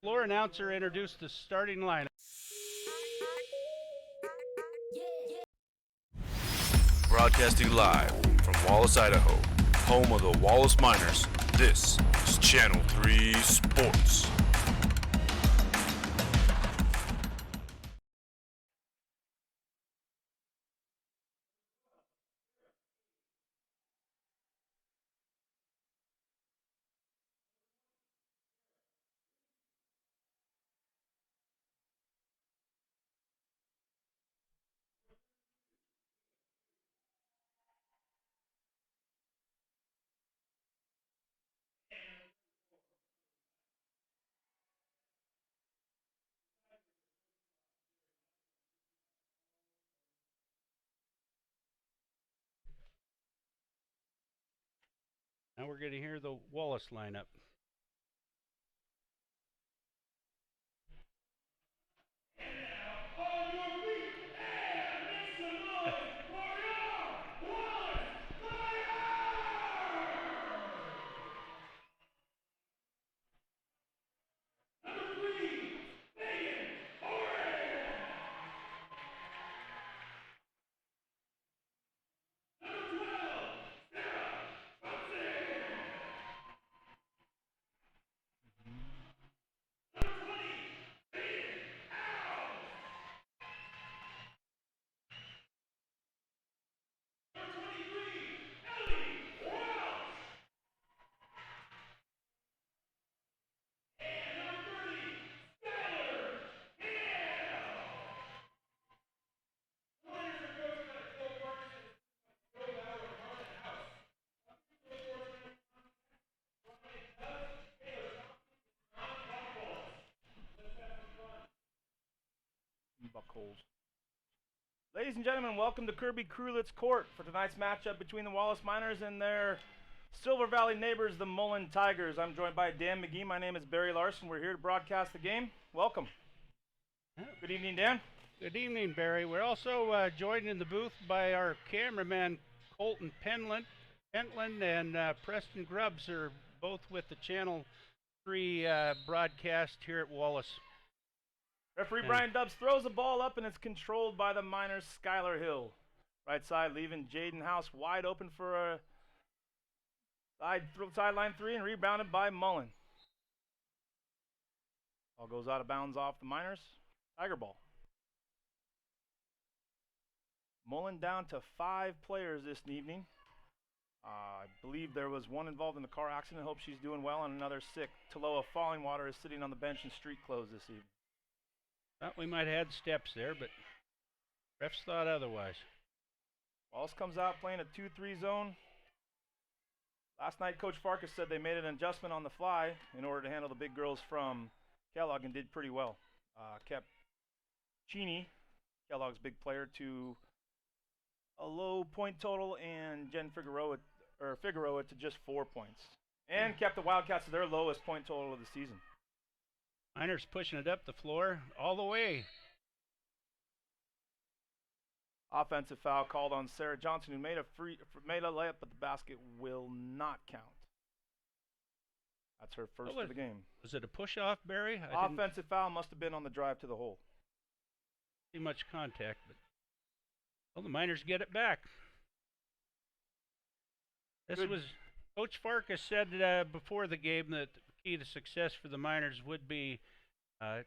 Floor announcer introduced the starting lineup. Broadcasting live from Wallace, Idaho, home of the Wallace Miners, this is Channel 3 Sports. Now we're going to hear the Wallace lineup. Buckholes. Ladies and gentlemen, welcome to Kirby Krulitz Court for tonight's matchup between the Wallace Miners and their Silver Valley neighbors, the Mullan Tigers. I'm joined by Dan McGee. My name is Barry Larson. We're here to broadcast the game. Welcome. Good evening, Dan. Good evening, Barry. We're also joined in the booth by our cameraman, Colton Pentland and Preston Grubbs are both with the Channel 3 broadcast here at Wallace. Referee Brian Dubbs throws the ball up and it's controlled by the Miners' Skylar Hill. Right side leaving Jaden House wide open for a sideline three and rebounded by Mullan. Ball goes out of bounds off the Miners. Tiger ball. Mullan down to 5 players this evening. I believe there was one involved in the car accident. Hope she's doing well, and another sick. Taloa Fallingwater is sitting on the bench in street clothes this evening. Thought we might have had steps there, but refs thought otherwise. Wallace comes out playing a 2-3 zone. Last night, Coach Farkas said they made an adjustment on the fly in order to handle the big girls from Kellogg and did pretty well. Kept Cheney, Kellogg's big player, to a low point total and Jen Figueroa to just 4 points. And kept the Wildcats to their lowest point total of the season. Miners pushing it up the floor all the way. Offensive foul called on Sarah Johnson, who made a layup, but the basket will not count. That's her first of the game. Was it a push-off, Barry? Offensive foul must have been on the drive to the hole. See much contact, but well, the Miners get it back. Coach Farkas said before the game that key to success for the Miners would be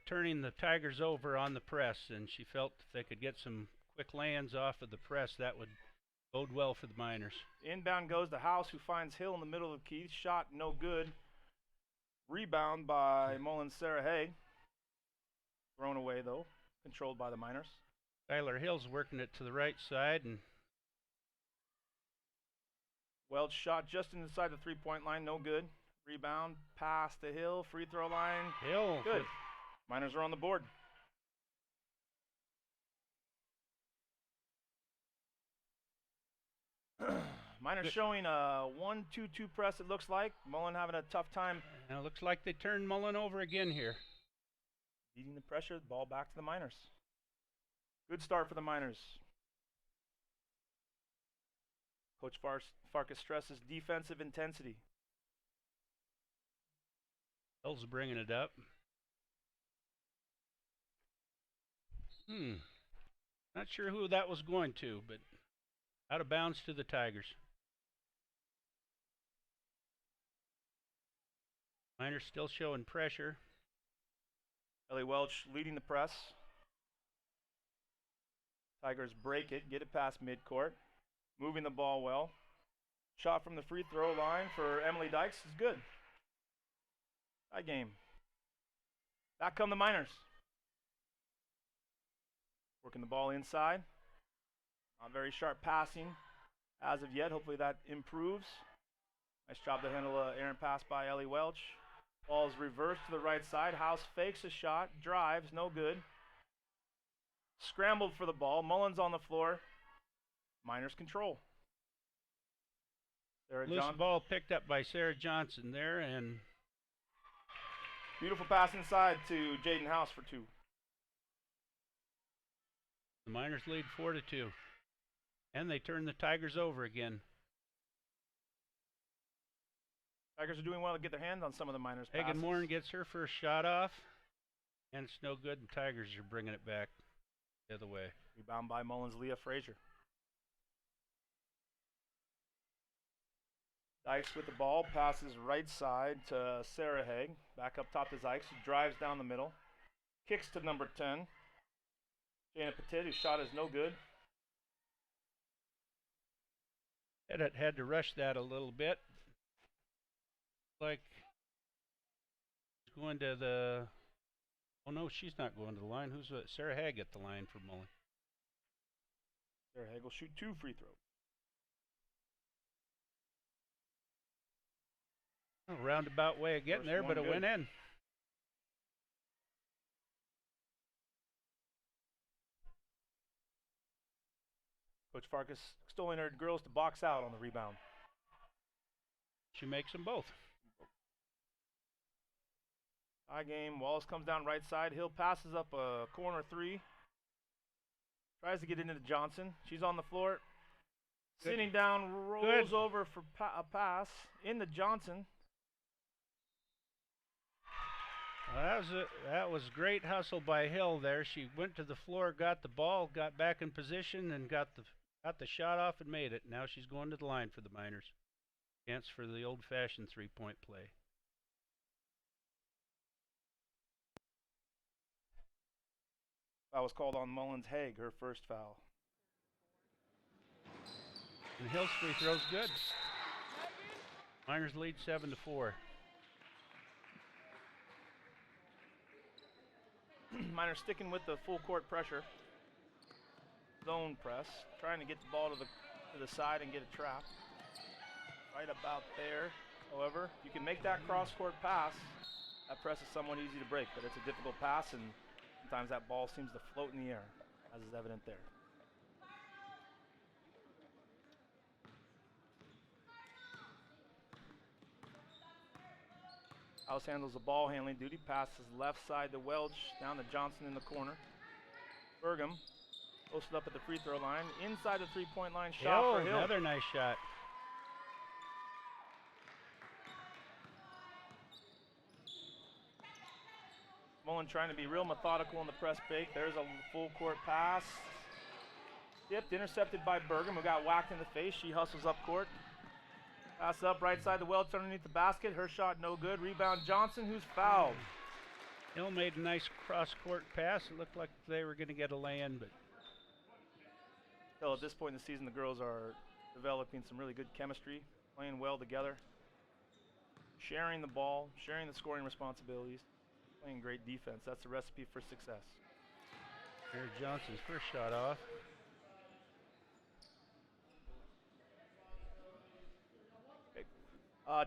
turning the Tigers over on the press, and she felt if they could get some quick lands off of the press, that would bode well for the Miners. Inbound goes to House, who finds Hill in the middle of the key. Shot no good. Rebound by Mullan Sarah Hay. Thrown away, though. Controlled by the Miners. Skylar Hill's working it to the right side, and Welch shot just inside the three-point line. No good. Rebound, pass to Hill, free throw line. Hill. Good. Miners are on the board. Miners showing a 1-2-2 press, it looks like. Mullan having a tough time. And it looks like they turned Mullan over again here. Beating the pressure, ball back to the Miners. Good start for the Miners. Coach Farkas stresses defensive intensity. Hill's bringing it up. Not sure who that was going to, but out of bounds to the Tigers. Miners still showing pressure. Ellie Welch leading the press. Tigers break it, get it past midcourt. Moving the ball well. Shot from the free throw line for Emily Dykes is good. Tie game. Back come the Miners. Working the ball inside. Not very sharp passing as of yet. Hopefully that improves. Nice job to handle an errant pass by Ellie Welch. Ball's reversed to the right side. House fakes a shot, drives, no good. Scrambled for the ball. Mullan's on the floor. Miners control. Loose ball picked up by Sarah Johnson there, and beautiful pass inside to Jaden House for two. The Miners lead 4-2, and they turn the Tigers over again. Tigers are doing well to get their hands on some of the Miners' passes. Hagen Morin gets her first shot off, and it's no good. The Tigers are bringing it back the other way. Rebound by Mullan's Leah Frazier. Dykes with the ball, passes right side to Sarah Haig. Back up top to Zykes, who drives down the middle. Kicks to number 10. Jana Petit, whose shot is no good. Had to rush that a little bit. Like going to the. Oh no, she's not going to the line. Who's Sarah Haig at the line for Mullan? Sarah Haig will shoot 2 free throws. A roundabout way of getting there, but it went in. Coach Farkas still entered girls to box out on the rebound. She makes them both. Tie game. Wallace comes down right side. Hill passes up a corner 3. Tries to get into Johnson. She's on the floor. Good. Sitting down, rolls over for a pass into Johnson. That was great hustle by Hill there. She went to the floor, got the ball, got back in position, and got the shot off and made it. Now she's going to the line for the Miners. Chance for the old-fashioned 3-point play. Foul was called on Mullan's Haig, her first foul. And Hill's free throw's good. Miners lead 7-4. Miners sticking with the full court pressure. Zone press, trying to get the ball to the side and get a trap. Right about there. However, you can make that cross-court pass. That press is somewhat easy to break, but it's a difficult pass, and sometimes that ball seems to float in the air, as is evident there. House handles the ball handling duty, passes left side to Welch, down to Johnson in the corner. Burgum posted up at the free throw line, inside the 3-point line, shot for Hill. Another nice shot. Mullan trying to be real methodical in the press fake. There's a full court pass. Tipped, intercepted by Burgum, who got whacked in the face. She hustles up court. Pass up right side to Welch underneath the basket. Her shot no good. Rebound Johnson, who's fouled. Hill made a nice cross-court pass. It looked like they were going to get a lay-in, but Hill, at this point in the season, the girls are developing some really good chemistry, playing well together, sharing the ball, sharing the scoring responsibilities, playing great defense. That's the recipe for success. Here's Johnson's first shot off.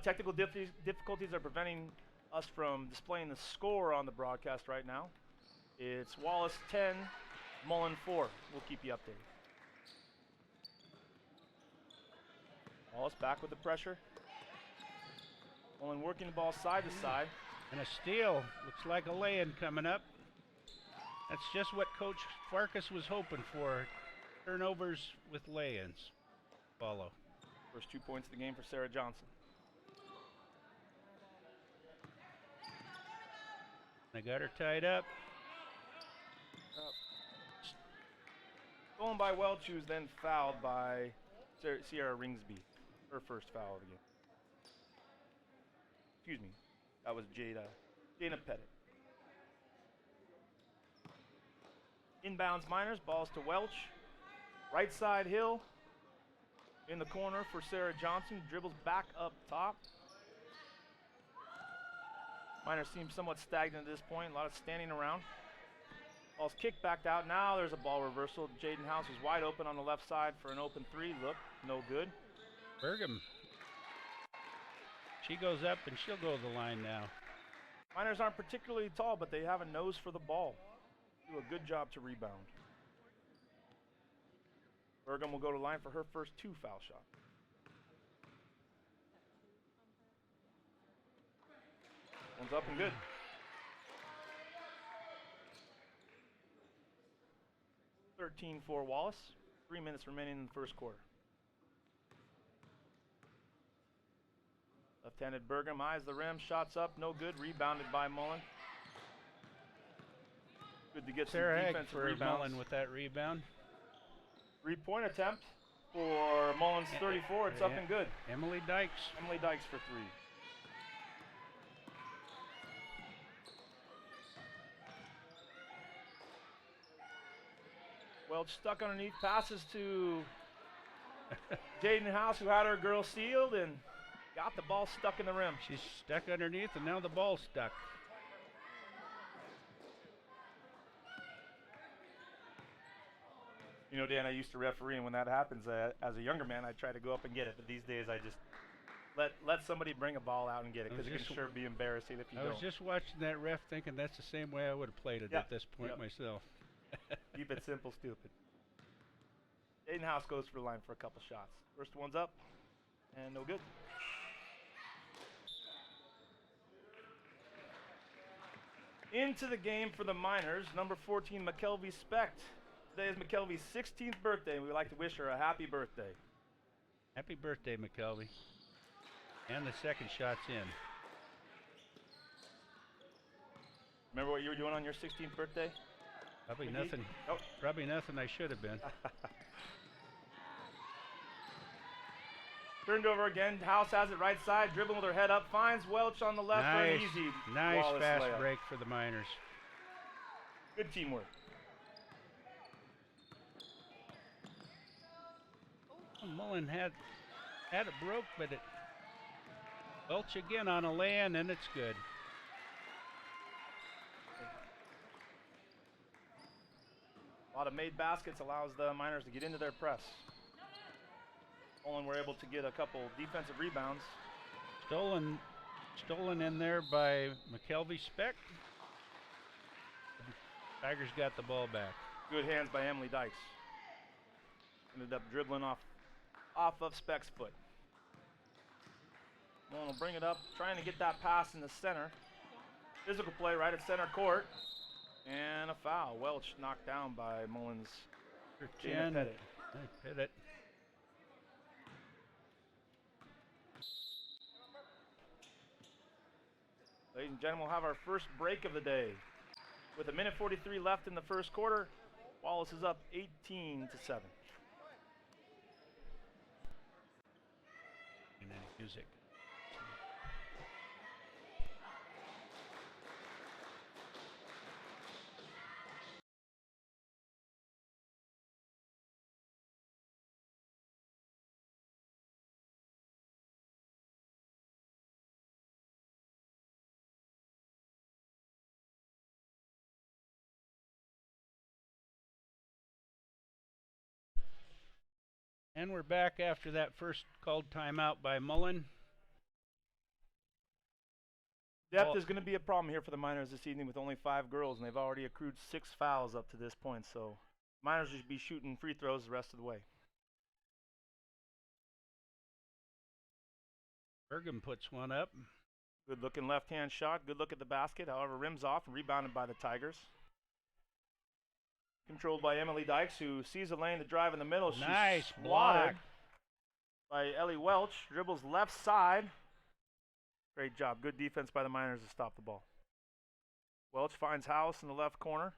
Technical difficulties are preventing us from displaying the score on the broadcast right now. It's Wallace 10, Mullan 4. We'll keep you updated. Wallace back with the pressure. Mullan working the ball side to side. And a steal. Looks like a lay-in coming up. That's just what Coach Farkas was hoping for. Turnovers with lay-ins. Follow. First 2 points of the game for Sarah Johnson. They got her tied up. Stolen by Welch, who's then fouled by Sierra Ringsby. Her first foul of the game. Excuse me. That was Dana Pettit. Inbounds Miners, balls to Welch. Right side Hill. In the corner for Sarah Johnson. Dribbles back up top. Miners seem somewhat stagnant at this point. A lot of standing around. Ball's kicked back out. Now there's a ball reversal. Jaden House is wide open on the left side for an open three. Look, no good. Bergam. She goes up and she'll go to the line now. Miners aren't particularly tall, but they have a nose for the ball. Do a good job to rebound. Bergam will go to line for her first 2 foul shots. One's up and good. (13 for Wallace. 3 minutes remaining in the first quarter. Left-handed Bergam eyes the rim, shots up, no good. Rebounded by Mullan. Good to get Sarah some Hegg defensive for rebounds. Mullan with that rebound. 3-point attempt for Mullan's 34. It's up and good. Emily Dykes. Emily Dykes for 3. Welch stuck underneath, passes to Jaden House, who had her girl sealed and got the ball stuck in the rim. She's stuck underneath and now the ball's stuck. You know, Dan, I used to referee, and when that happens, as a younger man, I try to go up and get it. But these days, I just let somebody bring a ball out and get it, because it can sure be embarrassing if you don't. I was just watching that ref thinking that's the same way I would have played it at this point myself. Keep it simple, stupid. Jaden House goes for the line for a couple shots. First one's up, and no good. Into the game for the Miners, number 14, McKelvey Specht. Today is McKelvey's 16th birthday, and we'd like to wish her a happy birthday. Happy birthday, McKelvey. And the second shot's in. Remember what you were doing on your 16th birthday? Probably McGee? nothing. Nope. Probably nothing I should have been. Turned over again. House has it right side. Dribbling with her head up. Finds Welch on the left for an easy nice Wallace fast layup. break for the Miners. Good teamwork. Mullan had it broke, but it Welch again on a lay-in, and it's good. A lot of made baskets allows the Miners to get into their press. Mullan were able to get a couple defensive rebounds. Stolen in there by McKelvey Specht. Tigers got the ball back. Good hands by Emily Dykes. Ended up dribbling off of Specht's foot. Mullan will bring it up, trying to get that pass in the center. Physical play right at center court. And a foul. Welch knocked down by Mullan's Jana Pettit. Pettit. Ladies and gentlemen, we'll have our first break of the day. With 1:43 left in the first quarter, Wallace is up 18-7. And then music. And we're back after that first called timeout by Mullan. Depth is going to be a problem here for the Miners this evening with only 5 girls, and they've already accrued 6 fouls up to this point. So Miners should be shooting free throws the rest of the way. Bergam puts one up. Good looking left-hand shot. Good look at the basket. However, rims off and rebounded by the Tigers. Controlled by Emily Dykes, who sees a lane to drive in the middle. Nice She's block swatted by Ellie Welch. Dribbles left side. Great job. Good defense by the Miners to stop the ball. Welch finds House in the left corner.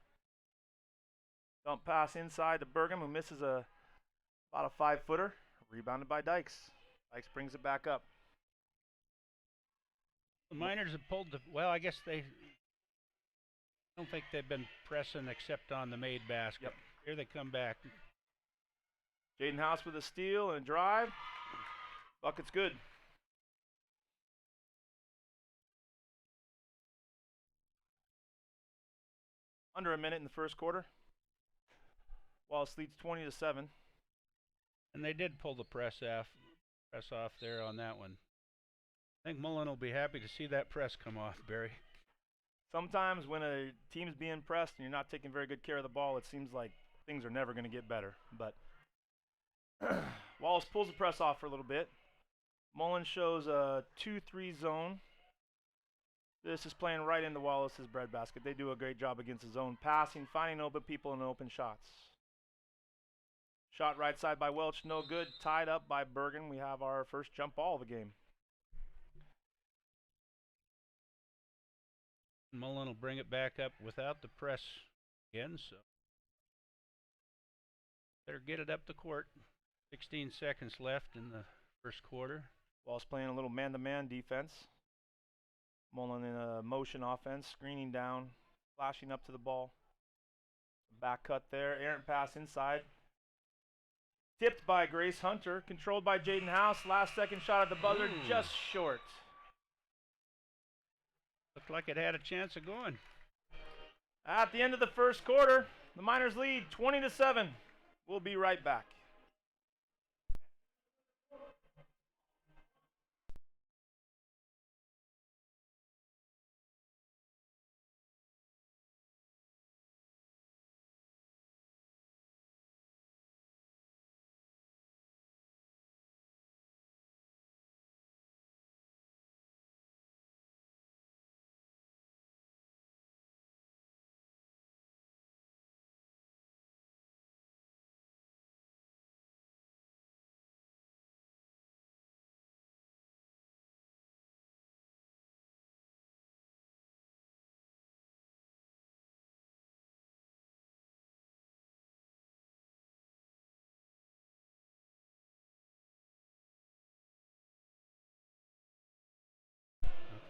Dump pass inside to Bergam, who misses about a 5-footer. Rebounded by Dykes. Dykes brings it back up. The Miners have pulled well, I guess I don't think they've been pressing except on the made basket. Yep. Here they come back. Jaden House with a steal and a drive. Bucket's good. Under a minute in the first quarter. Wallace leads 20-7. And they did pull the press off there on that one. I think Mullan will be happy to see that press come off, Barry. Sometimes when a team's being pressed and you're not taking very good care of the ball, it seems like things are never going to get better. But Wallace pulls the press off for a little bit. Mullan shows a 2-3 zone. This is playing right into Wallace's breadbasket. They do a great job against the zone passing, finding open people and open shots. Shot right side by Welch, no good. Tied up by Bergen. We have our first jump ball of the game. Mullan will bring it back up without the press again, so better get it up the court. 16 seconds left in the first quarter. Wallace playing a little man-to-man defense. Mullan in a motion offense, screening down, flashing up to the ball. Back cut there, errant pass inside. Tipped by Grace Hunter, controlled by Jaden House. Last second shot at the buzzer, just short. Looked like it had a chance of going. At the end of the first quarter, the Miners lead 20-7. We'll be right back.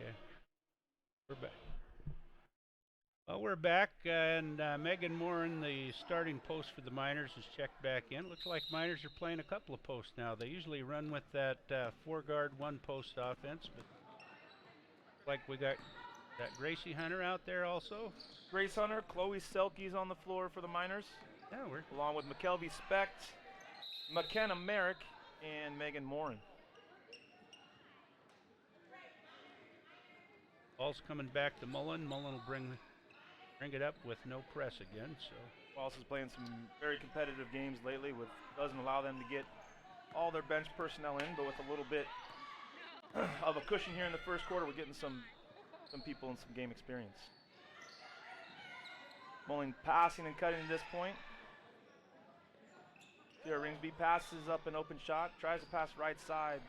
Okay. We're back. Well, we're back, and Megan Moran, the starting post for the Miners, has checked back in. Looks like Miners are playing a couple of posts now. They usually run with that 4-guard, 1-post offense, but like we got Gracie Hunter out there also. Grace Hunter, Chloe Selke's on the floor for the Miners, Yeah, we're along with McKelvey Specht, McKenna Merrick, and Megan Moran. ball's coming back to Mullan. Mullan will bring it up with no press again. So Wallace is playing some very competitive games lately, doesn't allow them to get all their bench personnel in, but with a little bit of a cushion here in the first quarter, we're getting some people and some game experience. Mullan passing and cutting at this point. Here Ringsby passes up an open shot, tries to pass right side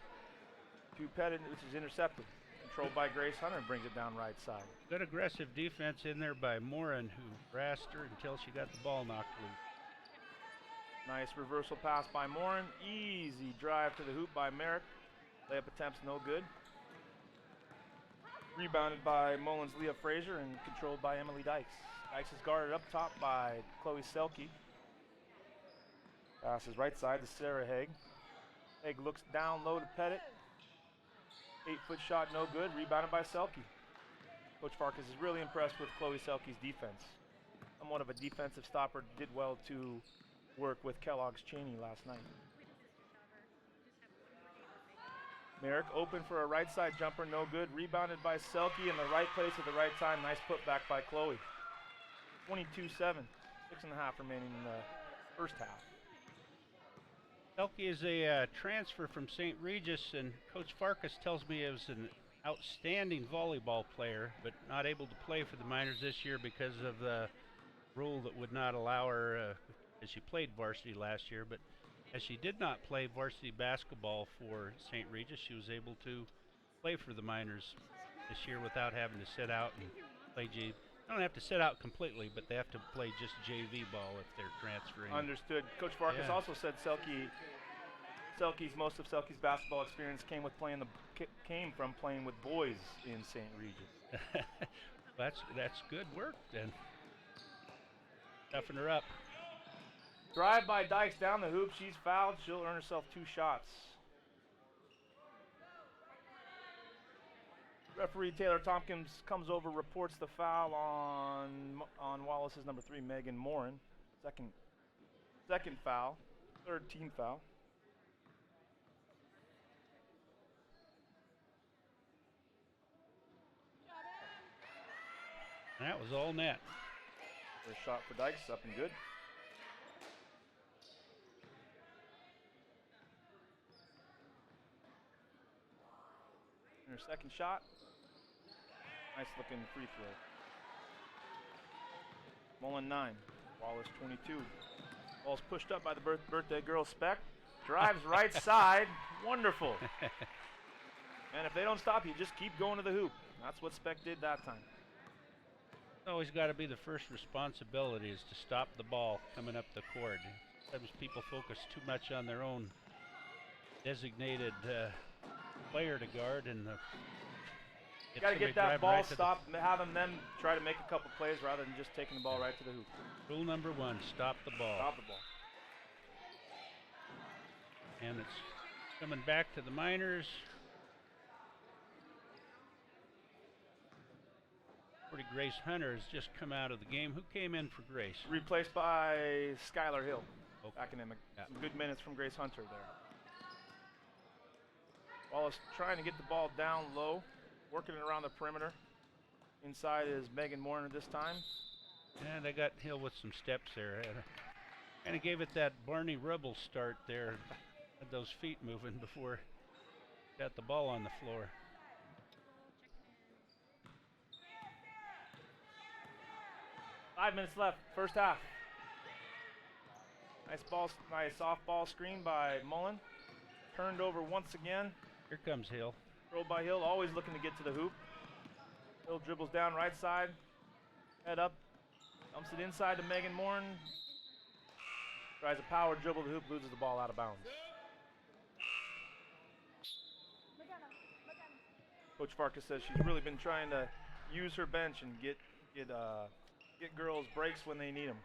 to Pettit, which is intercepted. Controlled by Grace Hunter and brings it down right side. good aggressive defense in there by Moran, who harassed her until she got the ball knocked loose. Nice reversal pass by Moran. Easy drive to the hoop by Merrick. Layup attempts no good. Rebounded by Mullan's Leah Frazier and controlled by Emily Dykes. Dykes is guarded up top by Chloe Selke. Passes right side to Sarah Haig. Haig looks down low to Pettit. 8-foot shot, no good. Rebounded by Selke. Coach Farkas is really impressed with Chloe Selke's defense. Somewhat of a defensive stopper, did well to work with Kellogg's Cheney last night. Merrick open for a right side jumper, no good. Rebounded by Selke in the right place at the right time. Nice putback by Chloe. 22-7, 6.5 remaining in the first half. Selke is a transfer from St. Regis, and Coach Farkas tells me he was an outstanding volleyball player, but not able to play for the Miners this year because of the rule that would not allow her, as she played varsity last year, but as she did not play varsity basketball for St. Regis, she was able to play for the Miners this year without having to sit out and play don't have to sit out completely, but they have to play just JV ball if they're transferring. Understood. Coach Farkas Yeah. also said most of Selke's basketball experience came from playing with boys in St. Regis. That's good work then. Toughen her up. Drive by Dykes down the hoop. She's fouled. She'll earn herself 2 shots. Referee Taylor Tompkins comes over, reports the foul on Wallace's number 3, Megan Morin. Second foul, third team foul. That was all net. First shot for Dykes, up and good. And her second shot. Nice looking free throw. Mullan 9, Wallace 22. Ball's pushed up by the birthday girl Speck. Drives right side. Wonderful. And if they don't stop you, just keep going to the hoop. That's what Speck did that time. It's always got to be the first responsibility is to stop the ball coming up the court. Sometimes people focus too much on their own designated player to guard, and you got to get that ball stopped, having them try to make a couple plays rather than just taking the ball right to the hoop. Rule number 1, stop the ball. Stop the ball. And it's coming back to the Miners. 40 Grace Hunter has just come out of the game. Who came in for Grace? Replaced by Skylar Hill. Okay. Academic. Yeah. Some good minutes from Grace Hunter there. Wallace trying to get the ball down low, working it around the perimeter. Inside is Megan Morin this time. And they got Hill with some steps there. Kind of gave it that Barney Rubble start there. Had those feet moving before got the ball on the floor. Five minutes left, first half. Nice softball screen by Mullan. Turned over once again. Here comes Hill. Throw by Hill, always looking to get to the hoop. Hill dribbles down right side. Head up. Dumps it inside to Megan Morin. Tries a power dribble to the hoop, loses the ball out of bounds. Coach Farkas says she's really been trying to use her bench and get girls breaks when they need them.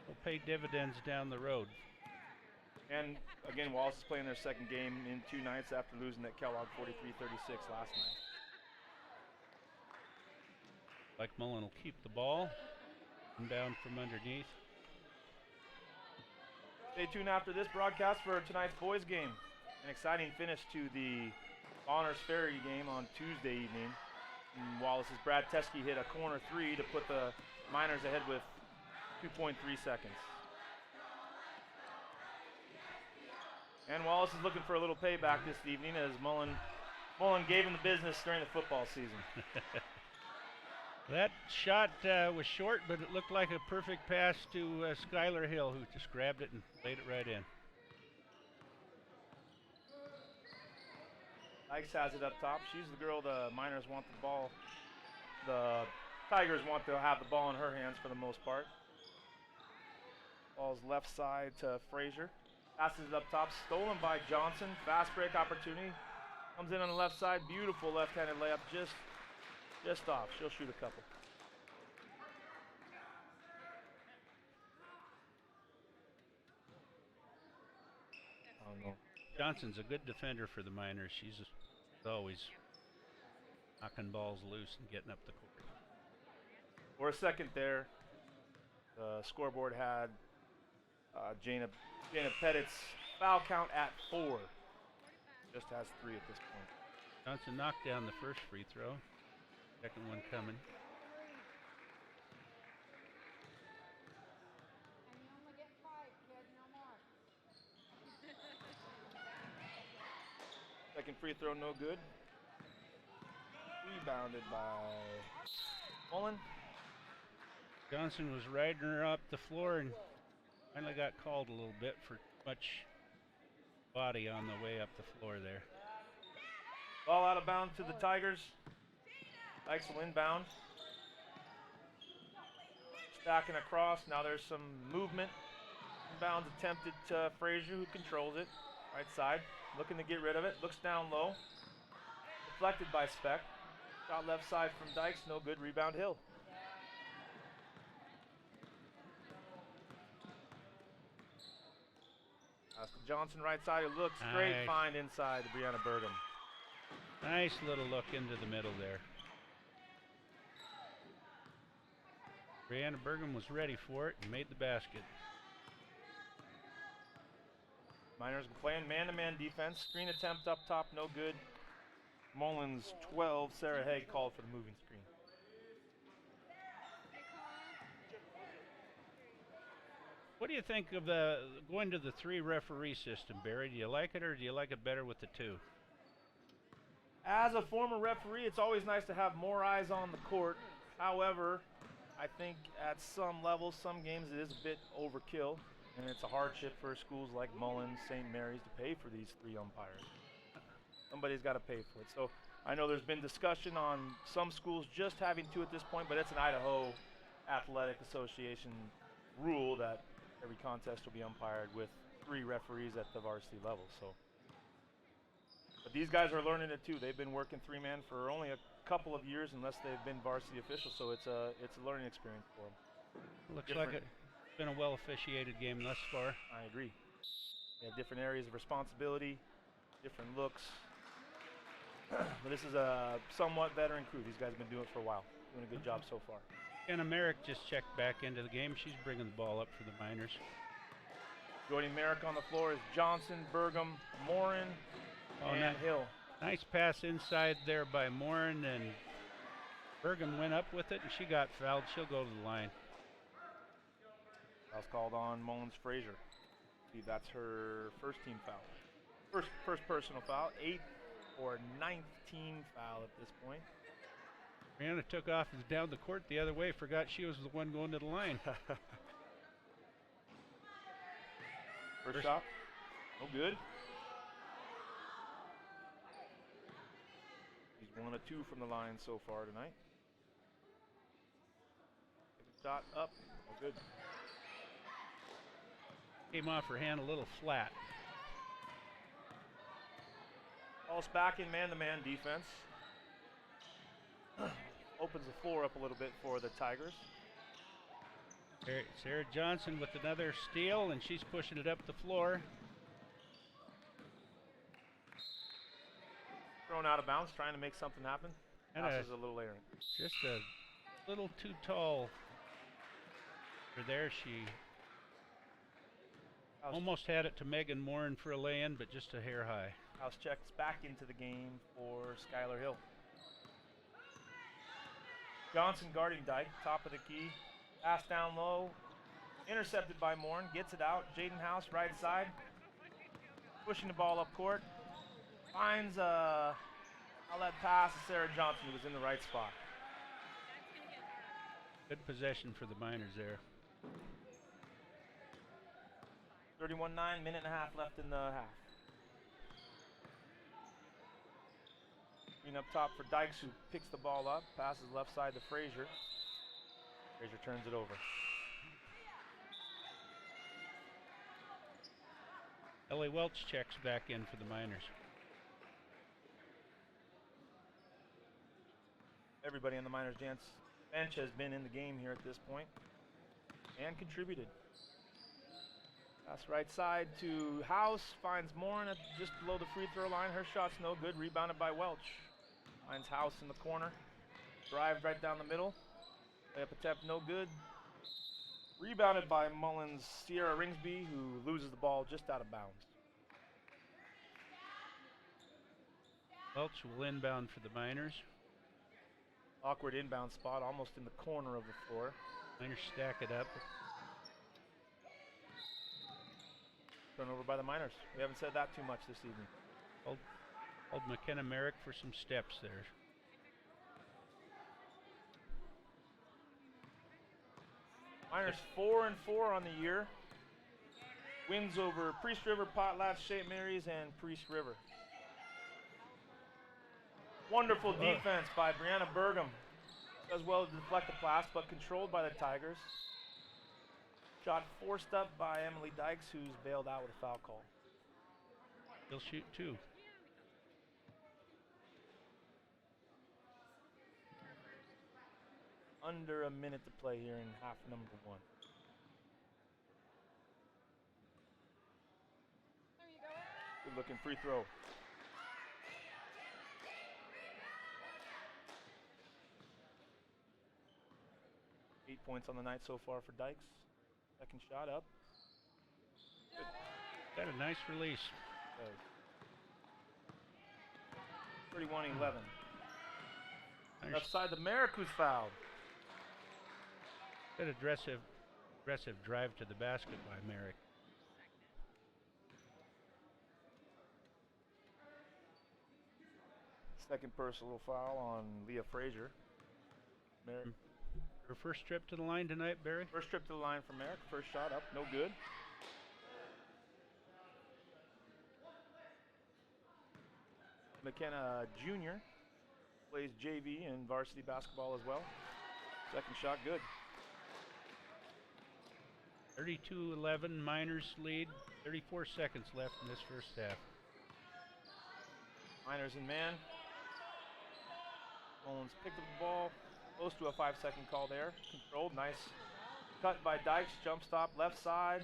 Will pay dividends down the road. And again, Wallace is playing their second game in 2 nights after losing at Kellogg 43-36 last night. Like Mullan will keep the ball. Inbound from underneath. Stay tuned after this broadcast for tonight's boys game. An exciting finish to the Honors Ferry game on Tuesday evening. And Wallace's Brad Teskey hit a corner 3 to put the Miners ahead with 2.3 seconds. And Wallace is looking for a little payback this evening as Mullan gave him the business during the football season. That shot was short, but it looked like a perfect pass to Skylar Hill, who just grabbed it and laid it right in. Dykes has it up top. She's the girl the Miners want the ball. The Tigers want to have the ball in her hands for the most part. Ball's left side to Frazier. Passes it up top, stolen by Johnson. Fast break opportunity. Comes in on the left side. Beautiful left-handed layup, just off. She'll shoot a couple. Oh no. Johnson's a good defender for the Miners. She's always knocking balls loose and getting up the court. For a second there, the scoreboard had Jana Pettit's foul count at 4. Just has 3 at this point. Johnson knocked down the first free throw. Second one coming. Second free throw, no good. Rebounded by Mullan. Johnson was riding her up the floor and finally got called a little bit for much body on the way up the floor there. Ball out of bounds to the Tigers. Dykes will inbound. Stacking across. Now there's some movement. Inbounds attempted to Frazier, who controls it. Right side. Looking to get rid of it. Looks down low. Deflected by Speck. Shot left side from Dykes. No good. Rebound Hill. Pass to Johnson right side. It looks great. Nice. Find inside to Brianna Burgum. Nice little look into the middle there. Brianna Burgum was ready for it and made the basket. Miners playing man-to-man defense. Screen attempt up top, no good. Mullan's 12. Sarah Haig called for the moving screen. What do you think of the going to the 3 referee system, Barry? Do you like it or do you like it better with the 2? As a former referee, it's always nice to have more eyes on the court. However, I think at some levels, some games it is a bit overkill, and it's a hardship for schools like Mullan, St. Mary's to pay for these 3 umpires. Somebody's got to pay for it. So I know there's been discussion on some schools just having 2 at this point, but it's an Idaho Athletic Association rule that every contest will be umpired with 3 referees at the varsity level. So, but these guys are learning it too. They've been working 3-man for only a couple of years, unless they've been varsity officials. So it's a learning experience for them. Looks like it's been a well officiated game thus far. I agree. They have different areas of responsibility, different looks. But this is a somewhat veteran crew. These guys have been doing it for a while. Doing a good job so far. Anna Merrick just checked back into the game. She's bringing the ball up for the Miners. Joining Merrick on the floor is Johnson, Burgum, Morin, and Hill. Nice pass inside there by Morin, and Burgum went up with it, and she got fouled. She'll go to the line. Foul's called on Mullins Frazier. See, that's her first team foul. First personal foul. 8th or 9th team foul at this point. Brianna took off and down the court the other way. Forgot she was the one going to the line. First shot. No good. He's 1 of 2 from the line so far tonight. Second shot up. No good. Came off her hand a little flat. Falls back in man-to-man defense. Opens the floor up a little bit for the Tigers. Sarah Johnson with another steal, and she's pushing it up the floor. Thrown out of bounds, trying to make something happen. Passes a little errant. Just a little too tall for there. She almost had it to Megan Morin for a lay-in, but just a hair high. House checks back into the game for Skylar Hill. Johnson guarding Dyke, top of the key. Pass down low. Intercepted by Morin. Gets it out. Jaden House, right side. Pushing the ball up court. Finds a outlet pass to Sarah Johnson, who was in the right spot. Good possession for the Miners there. 31-9, minute and a half left in the half. Screen up top for Dykes, who picks the ball up, passes left side to Frazier. Frazier turns it over. Ellie Welch checks back in for the Miners. Everybody on the Miners bench has been in the game here at this point and contributed. Pass right side to House, finds Morin at just below the free throw line. Her shot's no good, rebounded by Welch. Finds House in the corner. Drives right down the middle. Layup attempt no good. Rebounded by Mullan's Sierra Ringsby, who loses the ball just out of bounds. Welch will inbound for the Miners. Awkward inbound spot, almost in the corner of the floor. Miners stack it up. Turnover by the Miners. We haven't said that too much this evening. Called McKenna Merrick for some steps there. Miners 4-4 on the year. Wins over Priest River, Potlatch, St. Mary's, and Priest River. Wonderful defense by Brianna Burgum. Does well to deflect the pass, but controlled by the Tigers. Shot forced up by Emily Dykes, who's bailed out with a foul call. He'll shoot 2. Under a minute to play here in half number 1. Good looking free throw. Eight points on the night so far for Dykes. Second shot up. Got a nice release. 31-11. Left side to Merrick, who's fouled. Good aggressive drive to the basket by Merrick. Second personal foul on Leah Frazier. Merrick. Her first trip to the line tonight, Barry? First trip to the line for Merrick. First shot up, no good. McKenna Jr. plays JV and varsity basketball as well. Second shot, good. 32-11, Miners lead. 34 seconds left in this first half. Miners in man. Mullins picked up the ball. Close to a 5-second call there. Controlled, nice cut by Dykes. Jump stop, left side.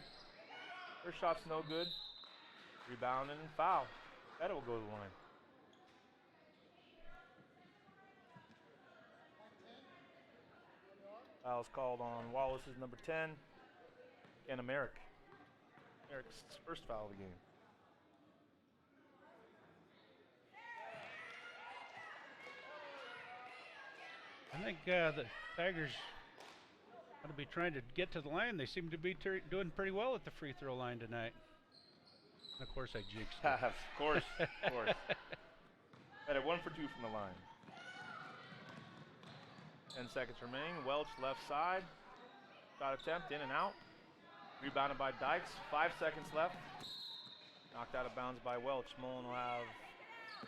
Her shot's no good. Rebound and foul. That will go to the line. Foul's called on Wallace's number 10 and Merrick. Merrick's first foul of the game. I think the Tigers ought to be trying to get to the line. They seem to be doing pretty well at the free throw line tonight. And of course, I jinxed it. Of course, of course. Got it 1 for 2 from the line. 10 seconds remaining. Welch left side. Shot attempt in and out. Rebounded by Dykes. 5 seconds left. Knocked out of bounds by Welch. Mullan will have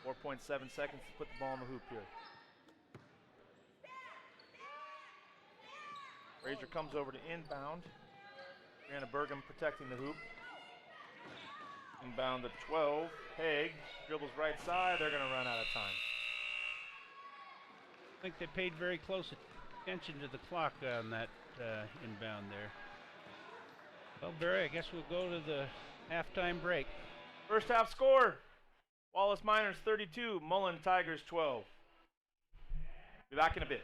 4.7 seconds to put the ball in the hoop here. Frazier comes over to inbound. Brianna Burgum protecting the hoop. Inbound to 12. Haig dribbles right side. They're going to run out of time. I think they paid very close attention to the clock on that inbound there. Well, Barry, I guess we'll go to the halftime break. First half score. Wallace Miners 32, Mullan Tigers 12. Be back in a bit.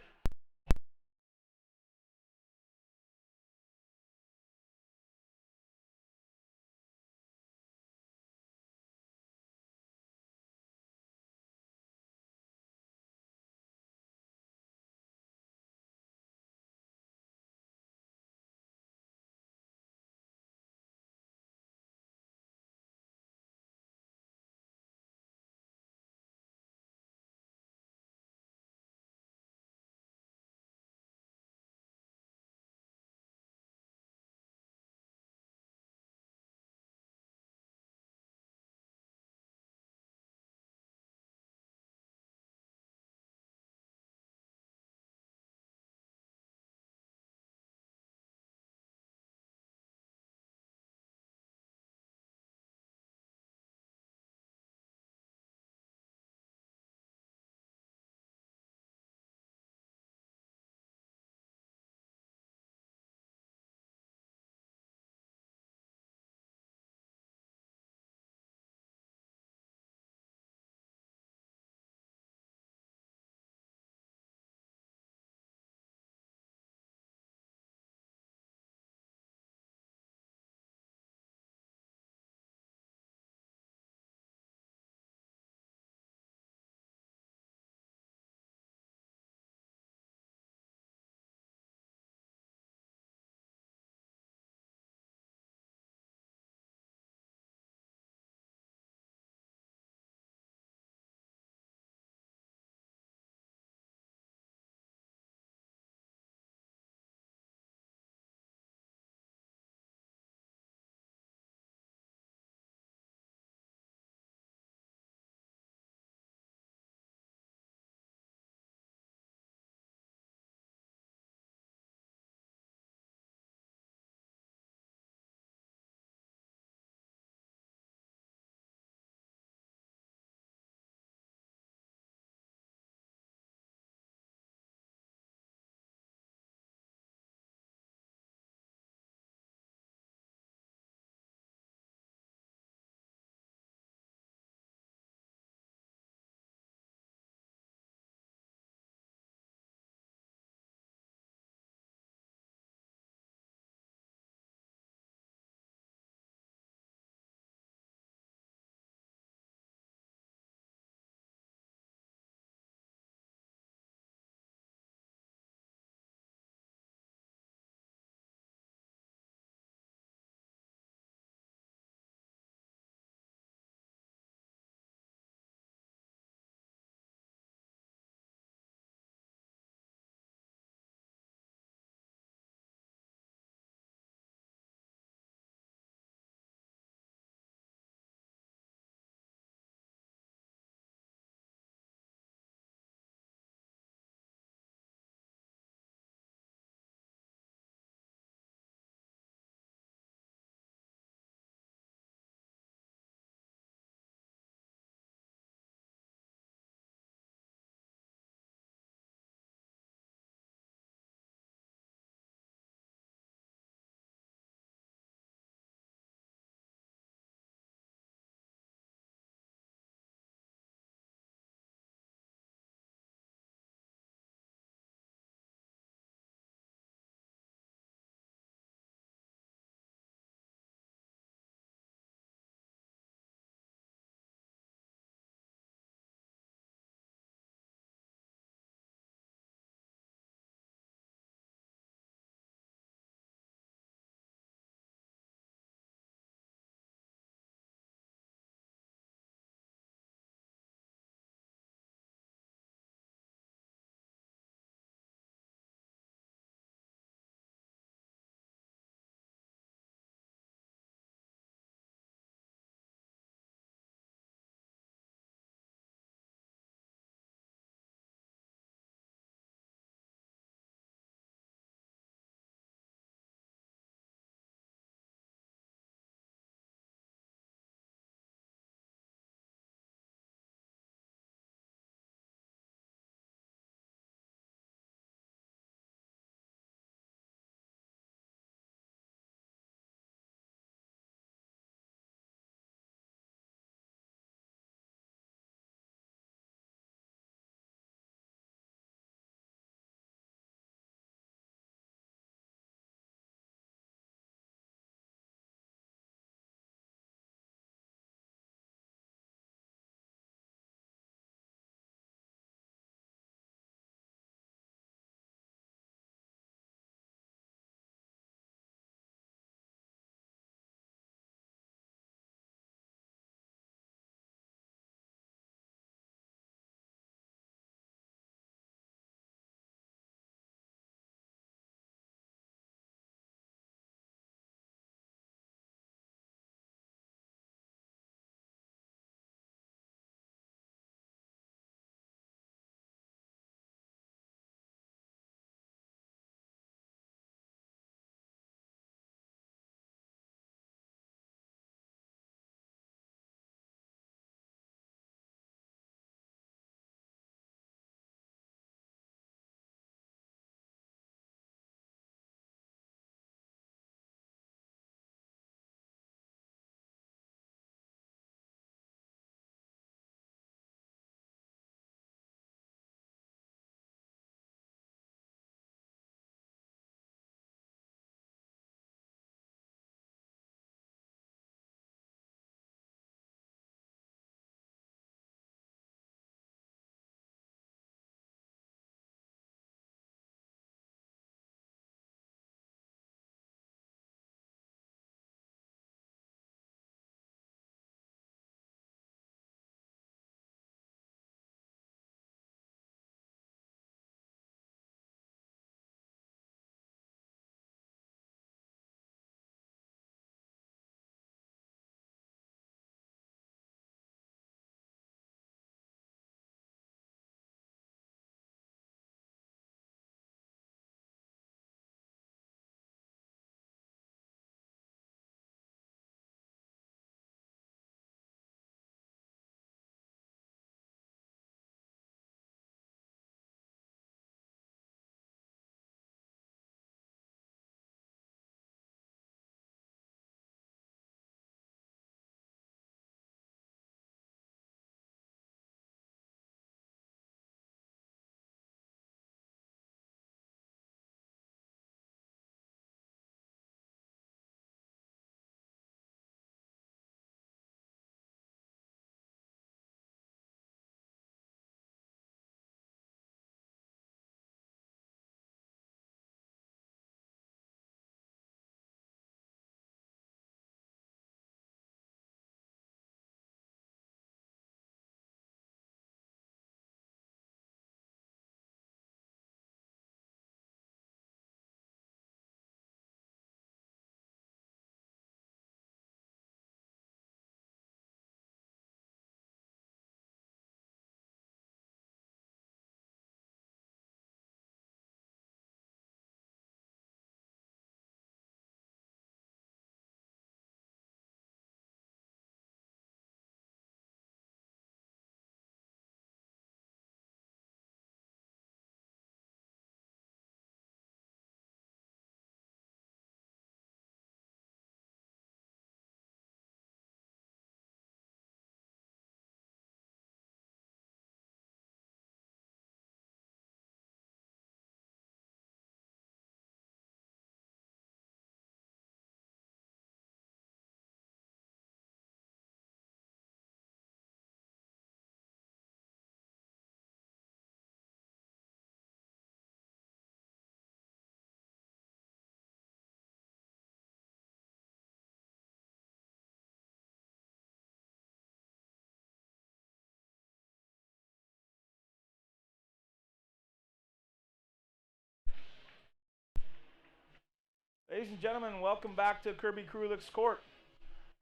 Ladies and gentlemen, welcome back to Kirby Krulik's Court,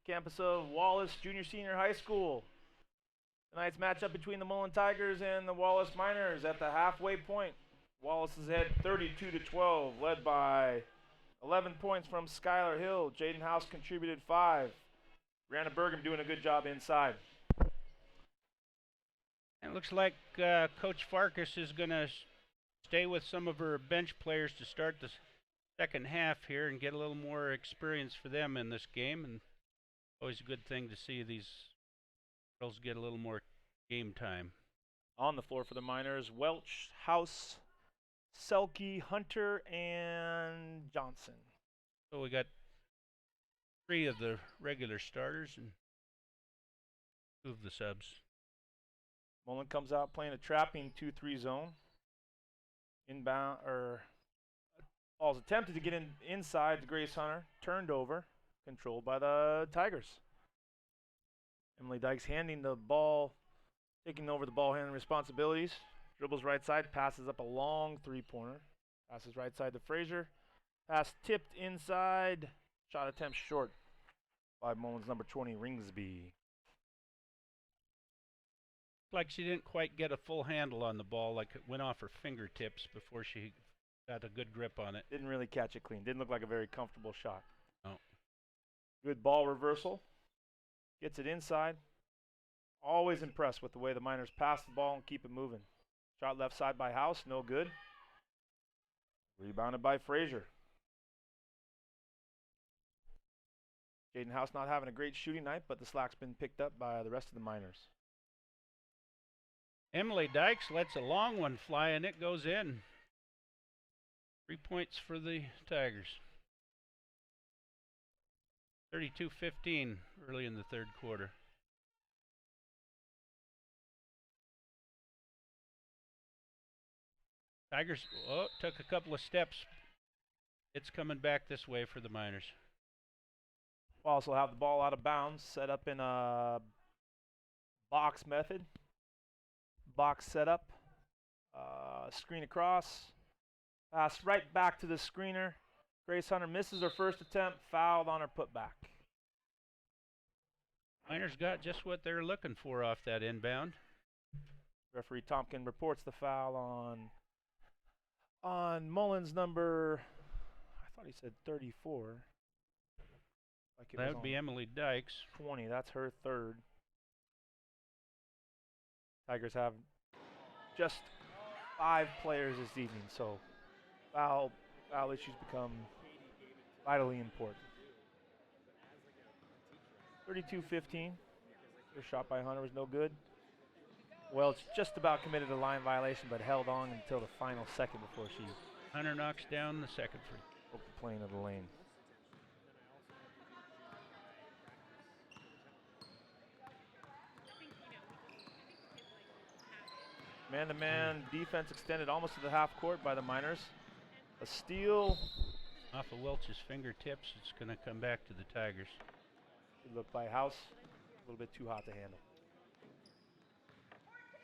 campus of Wallace Junior Senior High School. Tonight's matchup between the Mullan Tigers and the Wallace Miners at the halfway point. Wallace is ahead 32-12, led by 11 points from Skylar Hill. Jaden House contributed 5. Brianna Bergam doing a good job inside. It looks like Coach Farkas is going to stay with some of her bench players to start the second half here and get a little more experience for them in this game. And always a good thing to see these girls get a little more game time. On the floor for the Miners, Welch, House, Selke, Hunter, and Johnson. So we got 3 of the regular starters and 2 of the subs. Mullan comes out playing a trapping 2-3 zone. Inbound, ball's attempted to get inside to Grace Hunter, turned over, controlled by the Tigers. Emily Dykes handing the ball, taking over the ball handling responsibilities. Dribbles right side, passes up a long 3-pointer. Passes right side to Frazier. Pass tipped inside. Shot attempt short by Mullan's number 20, Ringsby. Like she didn't quite get a full handle on the ball, like it went off her fingertips before she got a good grip on it. Didn't really catch it clean. Didn't look like a very comfortable shot. No. Good ball reversal. Gets it inside. Always impressed with the way the Miners pass the ball and keep it moving. Shot left side by House, no good. Rebounded by Frazier. Jaden House not having a great shooting night, but the slack's been picked up by the rest of the Miners. Emily Dykes lets a long one fly and it goes in. 3 points for the Tigers. 32-15 early in the third quarter. Tigers took a couple of steps. It's coming back this way for the Miners. Wallace will have the ball out of bounds, set up in a box method. Box setup, screen across, pass right back to the screener. Grace Hunter misses her first attempt, fouled on her putback. Miners got just what they're looking for off that inbound. Referee Tompkin reports the foul on Mullan's number, I thought he said 34. Like it That was would be Emily Dykes. 20, that's her third. Tigers have just 5 players this evening, so foul issues become vitally important. 32-15. Their shot by Hunter was no good. Welch just about committed a line violation, but held on until the final second before she Hunter knocks down the second free. broke the plane of the lane. Man-to-man defense extended almost to the half court by the Miners. A steal. Off of Welch's fingertips, it's going to come back to the Tigers. Good look by House. A little bit too hot to handle.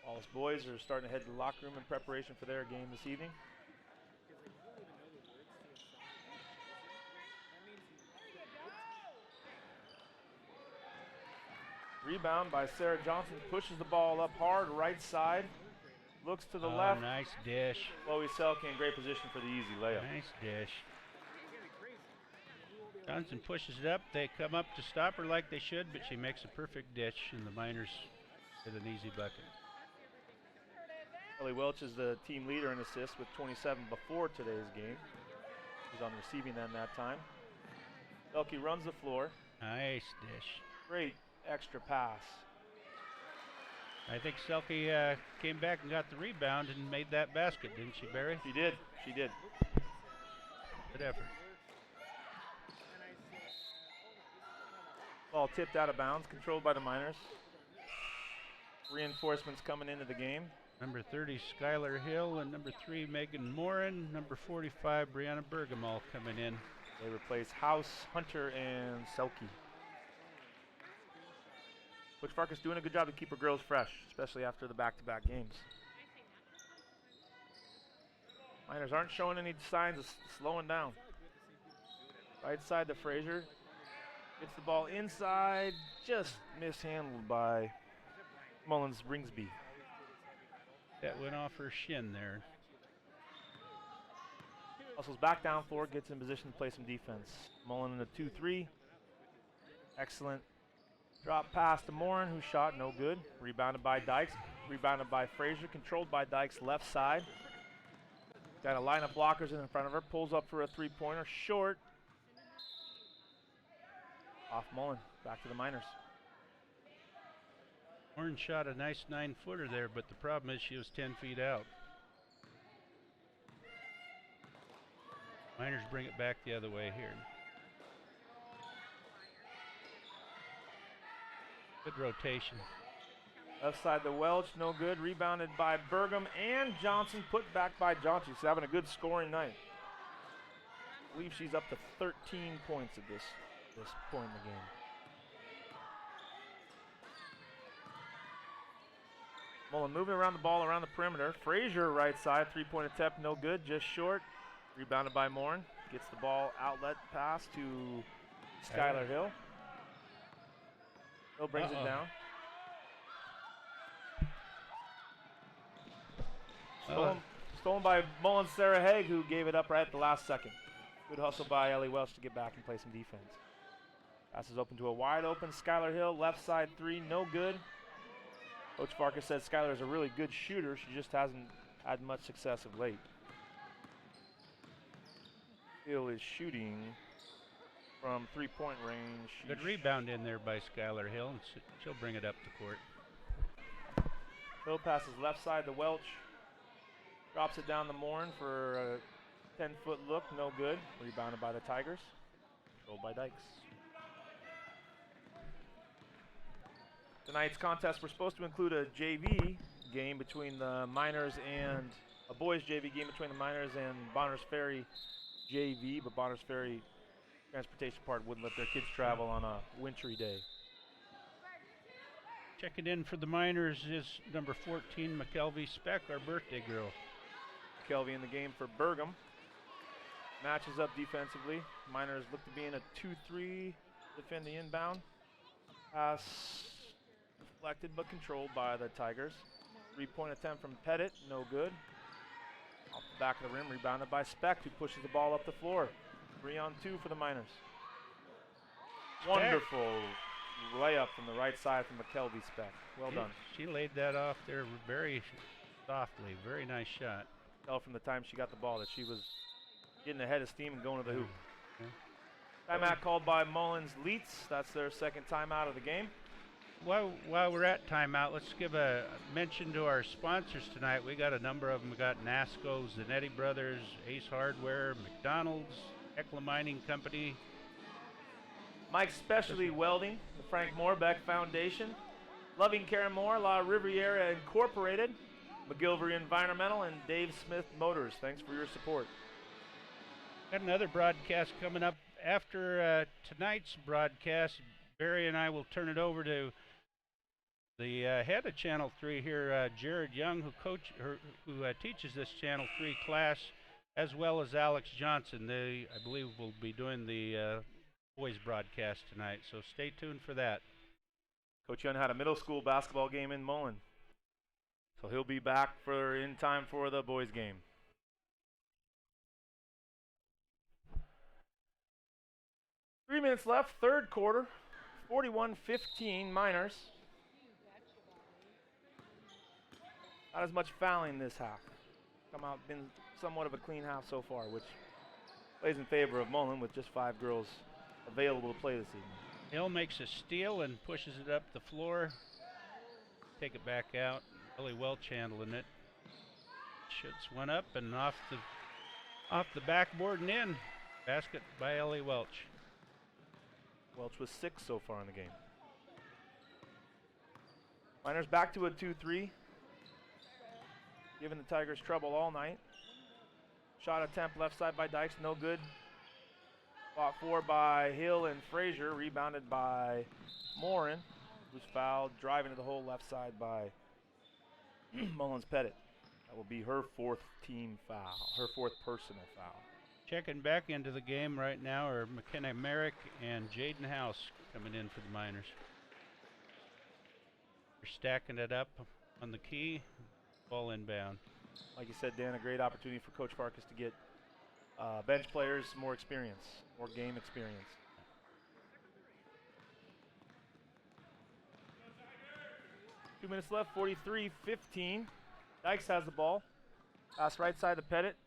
Wallace boys are starting to head to the locker room in preparation for their game this evening. Rebound by Sarah Johnson. Pushes the ball up hard, right side. Looks to the left. Nice dish. Chloe Selke in great position for the easy layup. Nice dish. Johnson pushes it up. They come up to stop her like they should, but she makes a perfect dish, and the Miners get an easy bucket. Kelly Welch is the team leader in assists with 27 before today's game. She's on the receiving end that time. Selke runs the floor. Nice dish. Great extra pass. I think Selke came back and got the rebound and made that basket, didn't she, Barry? She did. She did. Good effort. Ball tipped out of bounds, controlled by the Miners. Reinforcements coming into the game. Number 30, Skylar Hill, and number 3, Megan Morin. Number 45, Brianna Bergam all coming in. They replace House, Hunter, and Selke. Coach Farkas doing a good job to keep her girls fresh, especially after the back-to-back games. Miners aren't showing any signs of slowing down. Right side to Frazier. Gets the ball inside. Just mishandled by Mullins Ringsby. That went off her shin there. Hustles back down floor, gets in position to play some defense. Mullan in a 2-3. Excellent drop pass to Morin, who shot no good. Rebounded by Dykes. Rebounded by Frazier. Controlled by Dykes left side. Got a line of blockers in front of her. Pulls up for a three-pointer. Short. Off Mullan. Back to the Miners. Warren shot a nice 9-footer there, but the problem is she was 10 feet out. Miners bring it back the other way here. Good rotation. Left side to Welch, no good. Rebounded by Burgum and Johnson, put back by Johnson. She's having a good scoring night. I believe she's up to 13 points at this point in the game. Mullan moving around the ball around the perimeter. Frazier right side, three-point attempt, no good, just short. Rebounded by Morin. Gets the ball, outlet pass to Skylar Hill. Hill brings it down. Stolen by Mullan Sarah Haig, who gave it up right at the last second. Good hustle by Ellie Welch to get back and play some defense. Passes open to a wide open Skylar Hill, left side three, no good. Coach Farkas said Skylar is a really good shooter. She just hasn't had much success of late. Hill is shooting from three-point range. Good rebound in there by Skylar Hill, and she'll bring it up the court. Hill passes left side to Welch. Drops it down to Morin for a 10-foot look, no good. Rebounded by the Tigers. Controlled by Dykes. Tonight's contest, we're supposed to include a JV game between the Miners and a boys JV game between the Miners and Bonners Ferry JV, but Bonners Ferry Transportation Part wouldn't let their kids travel on a wintry day. Checking in for the Miners is number 14, McKelvey Speck, our birthday girl. McKelvey in the game for Burgum. Matches up defensively. Miners look to be in a 2-3, defend the inbound. Pass deflected but controlled by the Tigers. Three-point attempt from Pettit, no good. Off the back of the rim, rebounded by Speck, who pushes the ball up the floor. 3-on-2 for the Miners. Wonderful layup from the right side from McKelvey Speck. Well done. She laid that off there very softly. Very nice shot. Tell from the time she got the ball that she was getting ahead of steam and going to the hoop. Yeah. Timeout called by Mullins Leets. That's their second timeout of the game. While we're at timeout, let's give a mention to our sponsors tonight. We got a number of them. We got NASCO, Zanetti Brothers, Ace Hardware, McDonald's, Hecla Mining Company, Mike's Specialty Welding, the Frank Moorbeck Foundation, Loving Care More, La Riviera Incorporated, McGilvery Environmental, and Dave Smith Motors. Thanks for your support. Got another broadcast coming up after tonight's broadcast. Barry and I will turn it over to the head of Channel 3 here, Jared Young, who teaches this Channel 3 class, as well as Alex Johnson. They, I believe, will be doing the boys broadcast tonight, so stay tuned for that. Coach Young had a middle school basketball game in Mullan, so he'll be back in time for the boys game. Three minutes left, third quarter, 41-15 Miners. Not as much fouling this half. Been somewhat of a clean half so far, which plays in favor of Mullan with just 5 girls available to play this evening. Hill makes a steal and pushes it up the floor. Take it back out. Ellie Welch handling it. Shoots one up and off the backboard and in. Basket by Ellie Welch. Welch was 6 so far in the game. Miners back to a 2-3. Giving the Tigers trouble all night. Shot attempt left side by Dykes, no good. Fought for by Hill and Frazier, rebounded by Morin, who's fouled, driving to the hole left side by Mullins Pettit. That will be her 4th team foul, her 4th personal foul. Checking back into the game right now are McKenna Merrick and Jaden House coming in for the Miners. They're stacking it up on the key. Ball inbound. Like you said, Dan, a great opportunity for Coach Farkas to get bench players more experience, more game experience. Two minutes left, 43-15. Dykes has the ball. Pass right side to Pettit.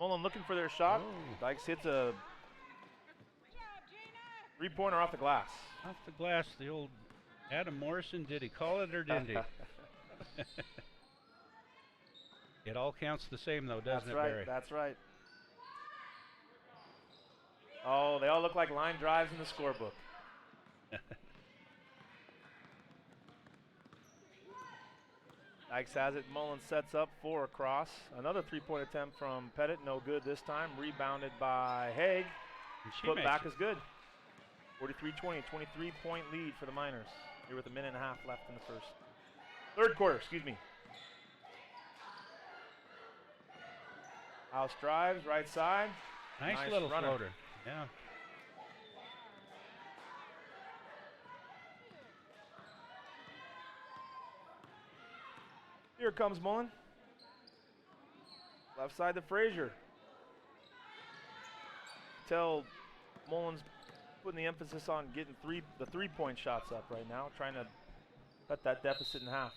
Mullan looking for their shot. Oh. Dykes hits a three-pointer off the glass. Off the glass, the old Adam Morrison. Did he call it or didn't he? It all counts the same, though, doesn't it, Barry? That's right. Oh, they all look like line drives in the scorebook. Dykes has it. Mullen sets up for a cross. Another three-point attempt from Pettit. No good this time. Rebounded by Haig. Put back is good. 43-20, 23-point lead for the Miners. Here with a minute and a half left in the third quarter, excuse me. House drives, right side. Nice little runner. floater. Yeah. Here comes Mullen. Left side to Frazier. Tell Mullen's putting the emphasis on getting the three-point shots up right now, trying to cut that deficit in half.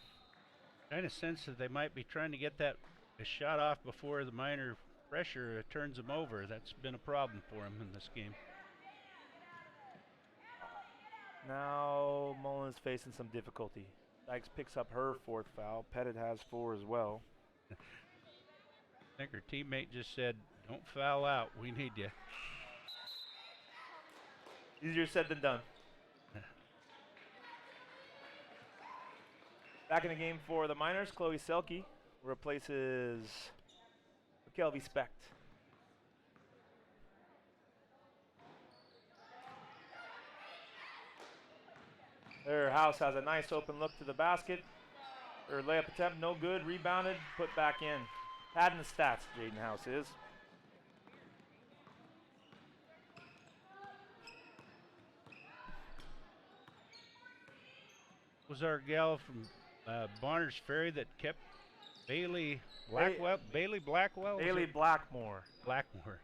Kind of sense that they might be trying to get a shot off before the Miner pressure turns them over. That's been a problem for them in this game. Now Mullen is facing some difficulty. Dykes picks up her fourth foul. Pettit has 4 as well. I think her teammate just said, "Don't foul out. We need you." Easier said than done. Back in the game for the Miners, Chloe Selke replaces McKelvey Specht. Their House has a nice open look to the basket. Her layup attempt, no good. Rebounded, put back in. Padding the stats, Jaden House is. Was our gal from Bonners Ferry that kept Bailey Blackwell? Bailey Blackwell? Bailey Blackmore. Blackmore.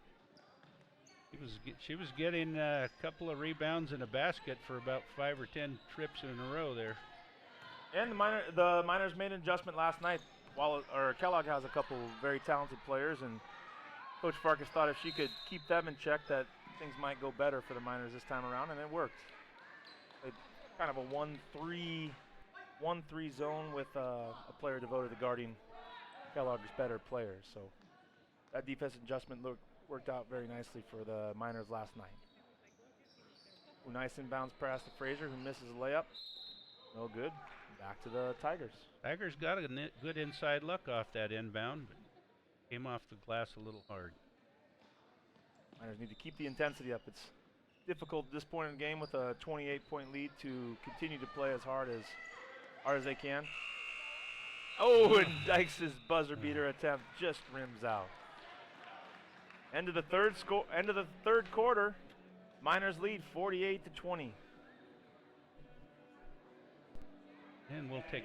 She was getting a couple of rebounds and a basket for about 5 or 10 trips in a row there. And the Miners made an adjustment last night. Kellogg has a couple very talented players, and Coach Farkas thought if she could keep them in check that things might go better for the Miners this time around, and it worked. Kind of a 1-3 zone with a player devoted to guarding Kellogg's better players. So that defensive adjustment worked out very nicely for the Miners last night. Nice inbounds pass to Frazier, who misses a layup. No good. Back to the Tigers. Tigers got a good inside look off that inbound, but came off the glass a little hard. Miners need to keep the intensity up. It's difficult at this point in the game with a 28-point lead to continue to play as hard as they can. Oh, and Dykes' buzzer beater attempt just rims out. End of the third quarter. Miners lead 48-20. And we'll take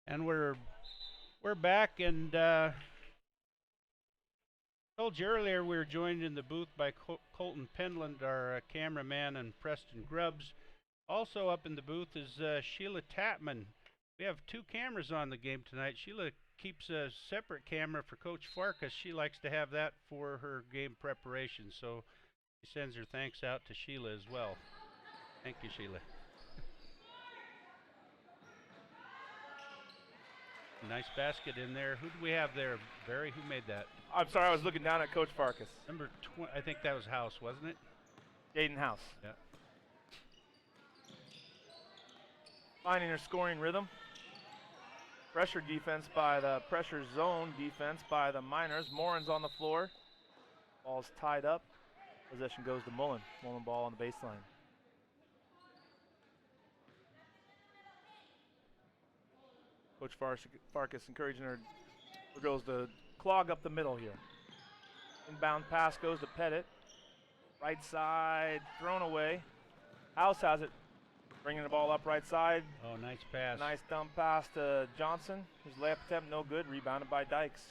And we're back, and told you earlier we were joined in the booth by Colton Penland, our cameraman, and Preston Grubbs. Also up in the booth is Sheila Tapman. We have 2 cameras on the game tonight. Sheila keeps a separate camera for Coach Farkas. She likes to have that for her game preparation, so she sends her thanks out to Sheila as well. Thank you, Sheila. Nice basket in there. Who do we have there, Barry? Who made that? I'm sorry, I was looking down at Coach Farkas. Number I think that was House, wasn't it? Jaden House. Yeah. Finding her scoring rhythm. Pressure zone defense by the Miners. Morin's on the floor. Ball's tied up. Possession goes to Mullan. Mullan ball on the baseline. Coach Farkas encouraging her girls to clog up the middle here. Inbound pass goes to Pettit. Right side, thrown away. House has it. Bringing the ball up right side. Oh, nice pass. Nice dump pass to Johnson. His layup attempt no good. Rebounded by Dykes.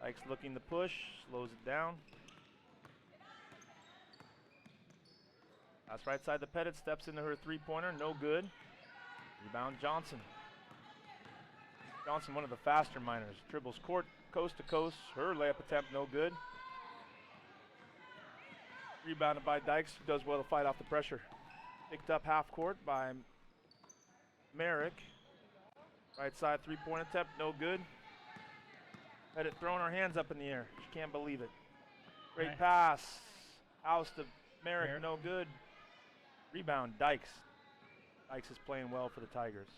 Dykes looking to push. Slows it down. Pass right side to Pettit. Steps into her three-pointer. No good. Rebound Johnson. Johnson, one of the faster Miners. Dribbles court, coast to coast. Her layup attempt no good. Rebounded by Dykes, who does well to fight off the pressure. Picked up half court by Merrick. Right side three-point attempt, no good. Pettit throwing her hands up in the air. She can't believe it. Great pass. House to Merrick, no good. Rebound, Dykes. Dykes is playing well for the Tigers.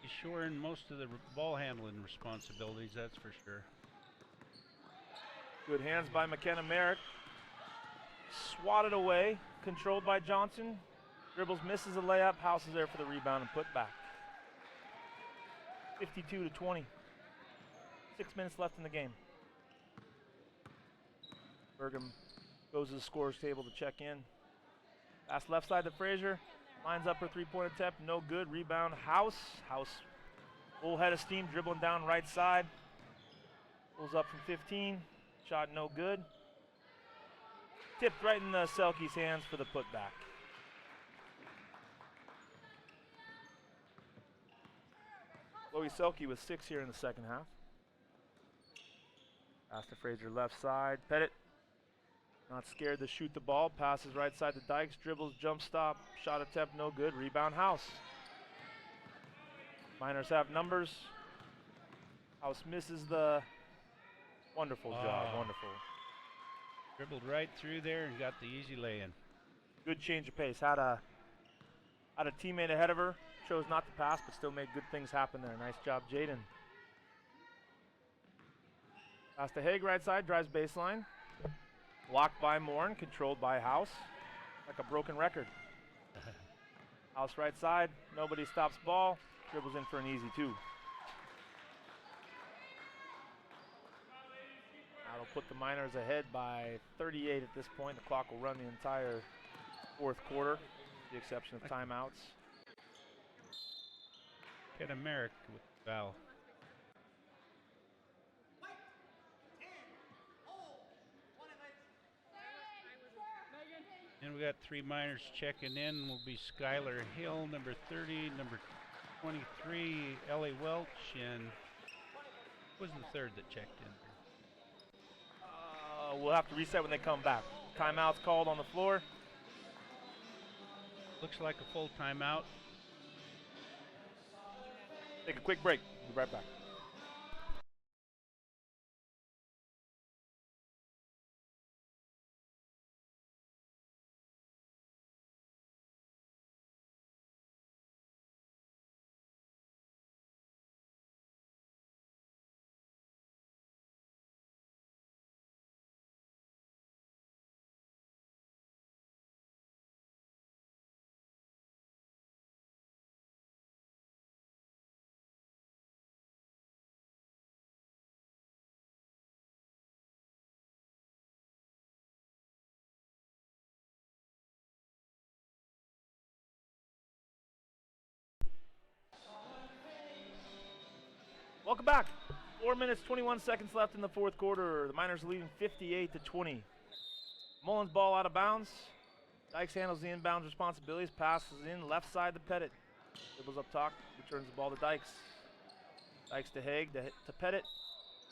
He's shoring most of the ball handling responsibilities, that's for sure. Good hands by McKenna Merrick. Swatted away, controlled by Johnson. Dribbles, misses a layup. House is there for the rebound and put back. 52-20. 6 minutes left in the game. Bergam goes to the scorer's table to check in. Pass left side to Frazier. Lines up her three-point attempt, no good. Rebound, House. House, full head of steam, dribbling down right side. Pulls up from 15. Shot no good. Tipped right in the Selke's hands for the putback. Chloe Selke with 6 here in the second half. Pass to Frazier left side. Pettit, not scared to shoot the ball. Passes right side to Dykes. Dribbles, jump stop. Shot attempt no good. Rebound House. Miners have numbers. House misses the wonderful job. Wonderful. Dribbled right through there and got the easy lay-in. Good change of pace. Had a teammate ahead of her. Chose not to pass, but still made good things happen there. Nice job, Jaden. Pass to Haig, right side, drives baseline. Blocked by Morin, controlled by House. Like a broken record. House right side, nobody stops ball. Dribbles in for an easy two. That'll put the Miners ahead by 38 at this point. The clock will run the entire fourth quarter, with the exception of timeouts. Get a Merrick with the foul. And we got 3 Miners checking in. Will be Skylar Hill, number 30, number 23, Ellie Welch, and who was the third that checked in? We'll have to reset when they come back. Timeout's called on the floor. Looks like a full timeout. Take a quick break. We'll be right back. Welcome back. 4 minutes, 21 seconds left in the fourth quarter. The Miners leading 58-20. Mullan's ball out of bounds. Dykes handles the inbounds responsibilities. Passes in left side to Pettit. Dribbles up top. Returns the ball to Dykes. Dykes to Haig to Pettit.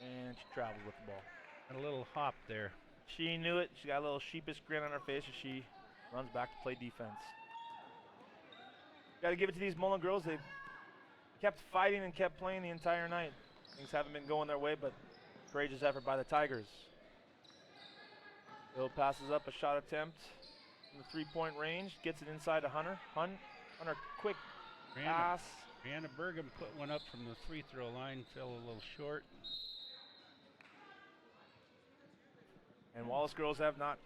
And she travels with the ball. And a little hop there. She knew it. She got a little sheepish grin on her face as she runs back to play defense. Got to give it to these Mullan girls. They've kept fighting and kept playing the entire night. Things haven't been going their way, but courageous effort by the Tigers. Hill passes up a shot attempt from the three-point range, gets it inside to Hunter. Hunter, quick pass. Brianna Bergam put one up from the free throw line, fell a little short. And Wallace girls have not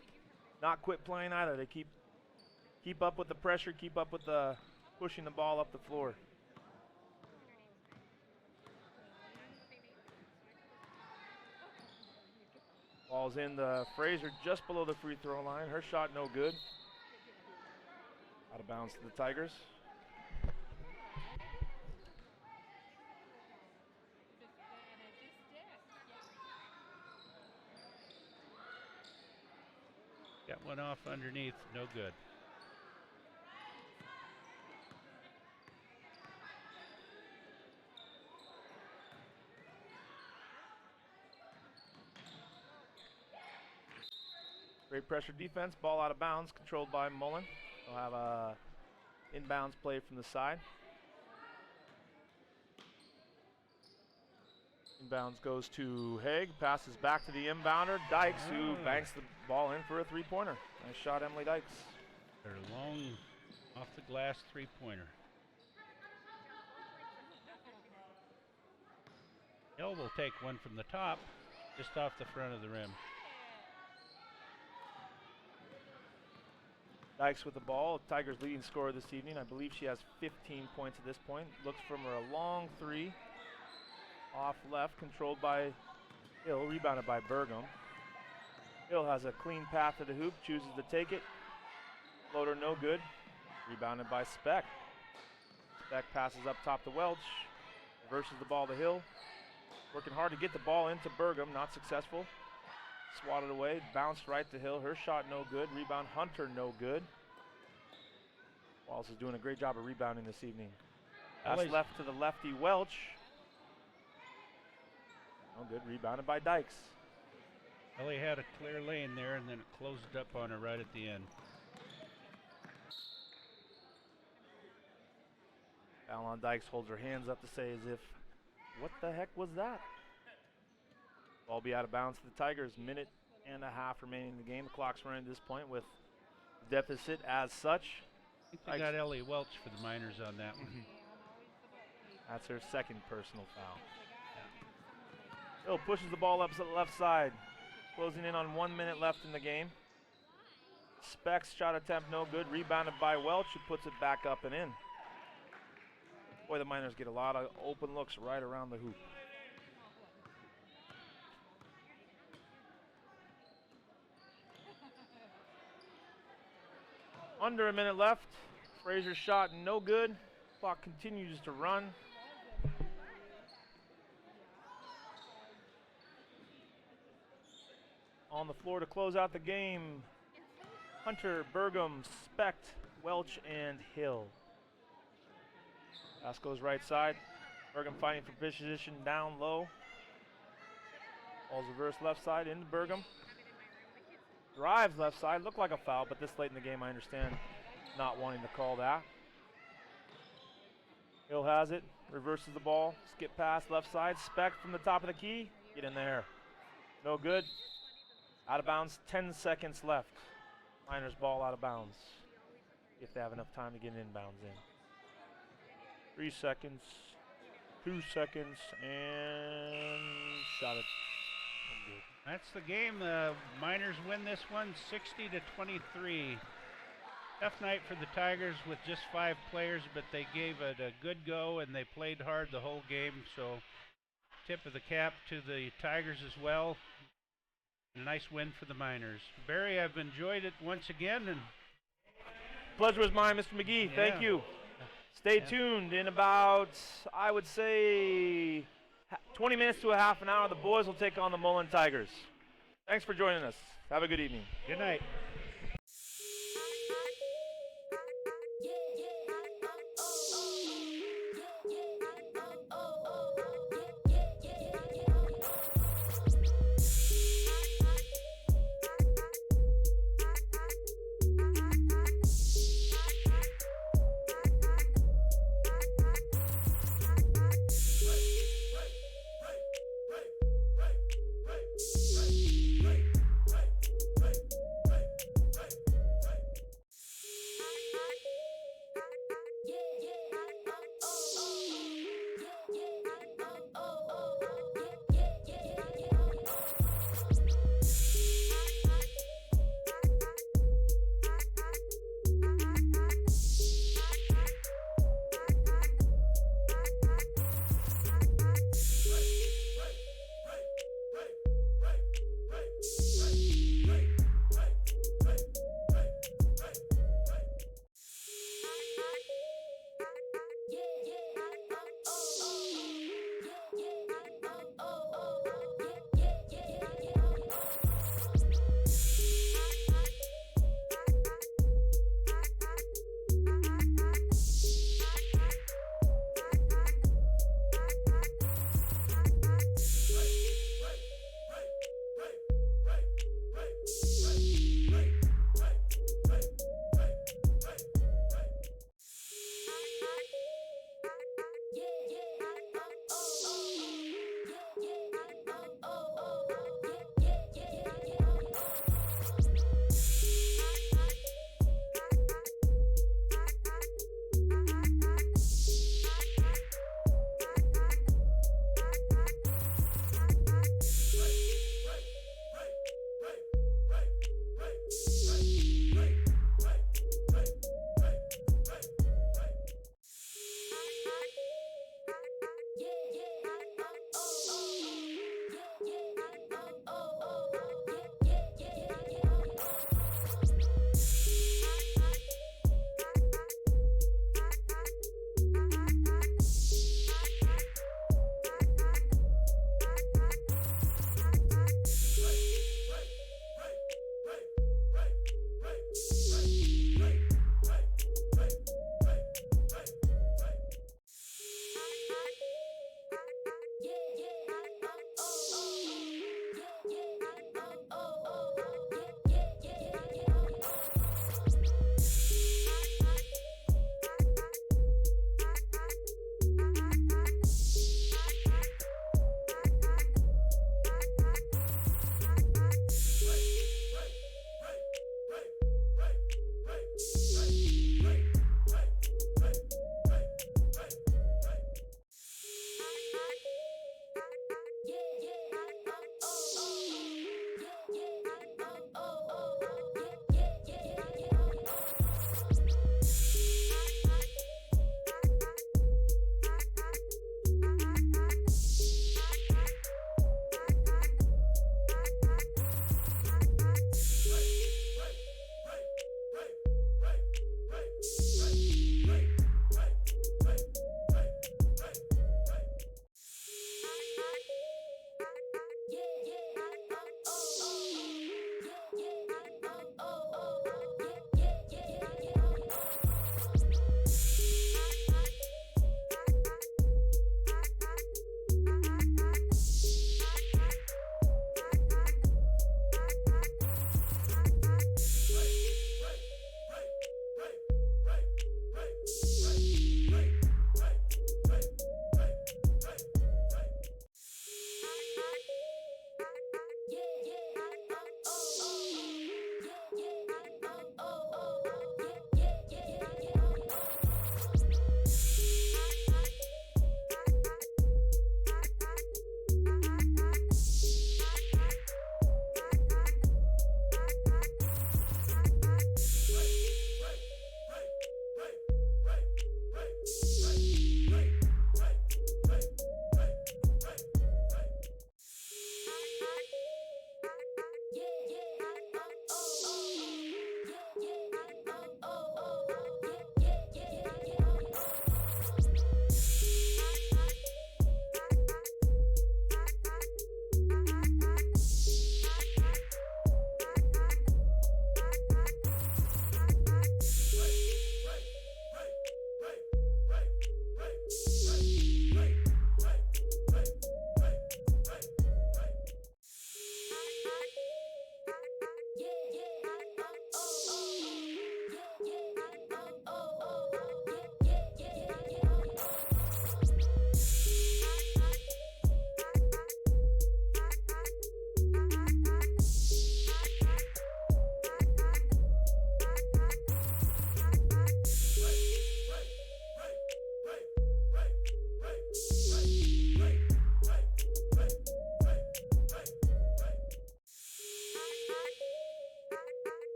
quit playing either. They keep up with the pressure, keep up with the pushing the ball up the floor. Ball's in the Fraser just below the free throw line. Her shot no good. Out of bounds to the Tigers. Got one off underneath, no good. Great pressure defense, ball out of bounds, controlled by Mullan. They'll have a inbounds play from the side. Inbounds goes to Haig, passes back to the inbounder, Dykes, who banks the ball in for a three-pointer. Nice shot, Emily Dykes. Their long off the glass three-pointer. Hill will take one from the top, just off the front of the rim. Dykes with the ball, Tigers' leading scorer this evening. I believe she has 15 points at this point. Looks from her a long three. Off left, controlled by Hill, rebounded by Bergam. Hill has a clean path to the hoop, chooses to take it. Floater no good. Rebounded by Speck. Speck passes up top to Welch. Reverses the ball to Hill. Working hard to get the ball into Bergam, not successful. Swatted away, bounced right to Hill. Her shot no good. Rebound Hunter no good. Wallace is doing a great job of rebounding this evening. Pass left to the lefty Welch. No good. Rebounded by Dykes. Ellie had a clear lane there, and then it closed up on her right at the end. Alan Dykes holds her hands up to say as if, what the heck was that? Ball be out of bounds to the Tigers. Minute and a half remaining in the game. The clock's running at this point with deficit as such. I think they got Ellie Welch for the Miners on that one. That's her second personal foul. Hill pushes the ball up to the left side. Closing in on 1 minute left in the game. Speck's shot attempt no good. Rebounded by Welch, who puts it back up and in. Boy, the Miners get a lot of open looks right around the hoop. Under a minute left. Fraser's shot no good. Clock continues to run. On the floor to close out the game, Hunter, Bergam, Specht, Welch, and Hill. Pass goes right side. Bergam fighting for position down low. Ball's reversed left side into Bergam. Drives left side, looked like a foul, but this late in the game I understand not wanting to call that. Hill has it, reverses the ball, skip pass left side, Specht from the top of the key, get in there. No good. Out of bounds, 10 seconds left. Miners ball out of bounds. If they have enough time to get inbounds in. 3 seconds, 2 seconds, and shot it. That's the game. The Miners win this one 60-23. Tough night for the Tigers with just 5 players, but they gave it a good go and they played hard the whole game. So tip of the cap to the Tigers as well. A nice win for the Miners. Barry, I've enjoyed it once again. And pleasure was mine, Mr. McGee. Yeah. Thank you. Stay tuned. In about, I would say, 20 minutes to a half an hour, the boys will take on the Mullan Tigers. Thanks for joining us. Have a good evening. Good night.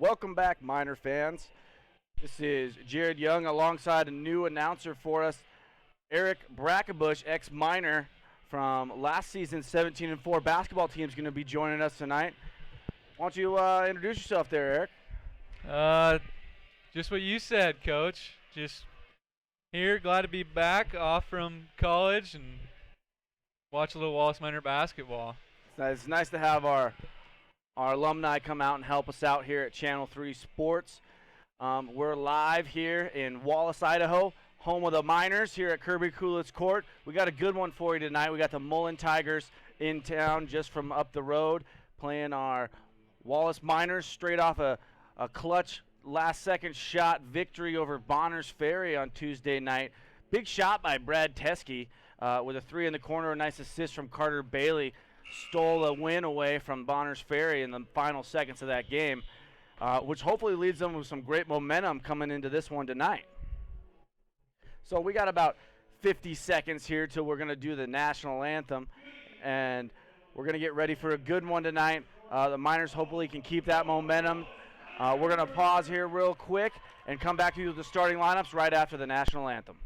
Welcome back, Miner fans. This is Jared Young alongside a new announcer for us, Eric Brackenbush, ex-Miner from last season's 17-4 basketball team, is going to be joining us tonight. Why don't you introduce yourself there, Eric? Just what you said, Coach. Just here, glad to be back off from college and watch a little Wallace Miner basketball. It's nice to have our alumni come out and help us out here at Channel 3 Sports. We're live here in Wallace, Idaho, home of the Miners here at Kirby Coolidge Court. We got a good one for you tonight. We got the Mullan Tigers in town just from up the road playing our Wallace Miners straight off a clutch last-second shot victory over Bonners Ferry on Tuesday night. Big shot by Brad Teskey with a three in the corner, a nice assist from Carter Bailey. Stole a win away from Bonners Ferry in the final seconds of that game, which hopefully leads them with some great momentum coming into this one tonight. So we got about 50 seconds here till we're going to do the national anthem, and we're going to get ready for a good one tonight. The Miners hopefully can keep that momentum. We're going to pause here real quick and come back to you with the starting lineups right after the national anthem.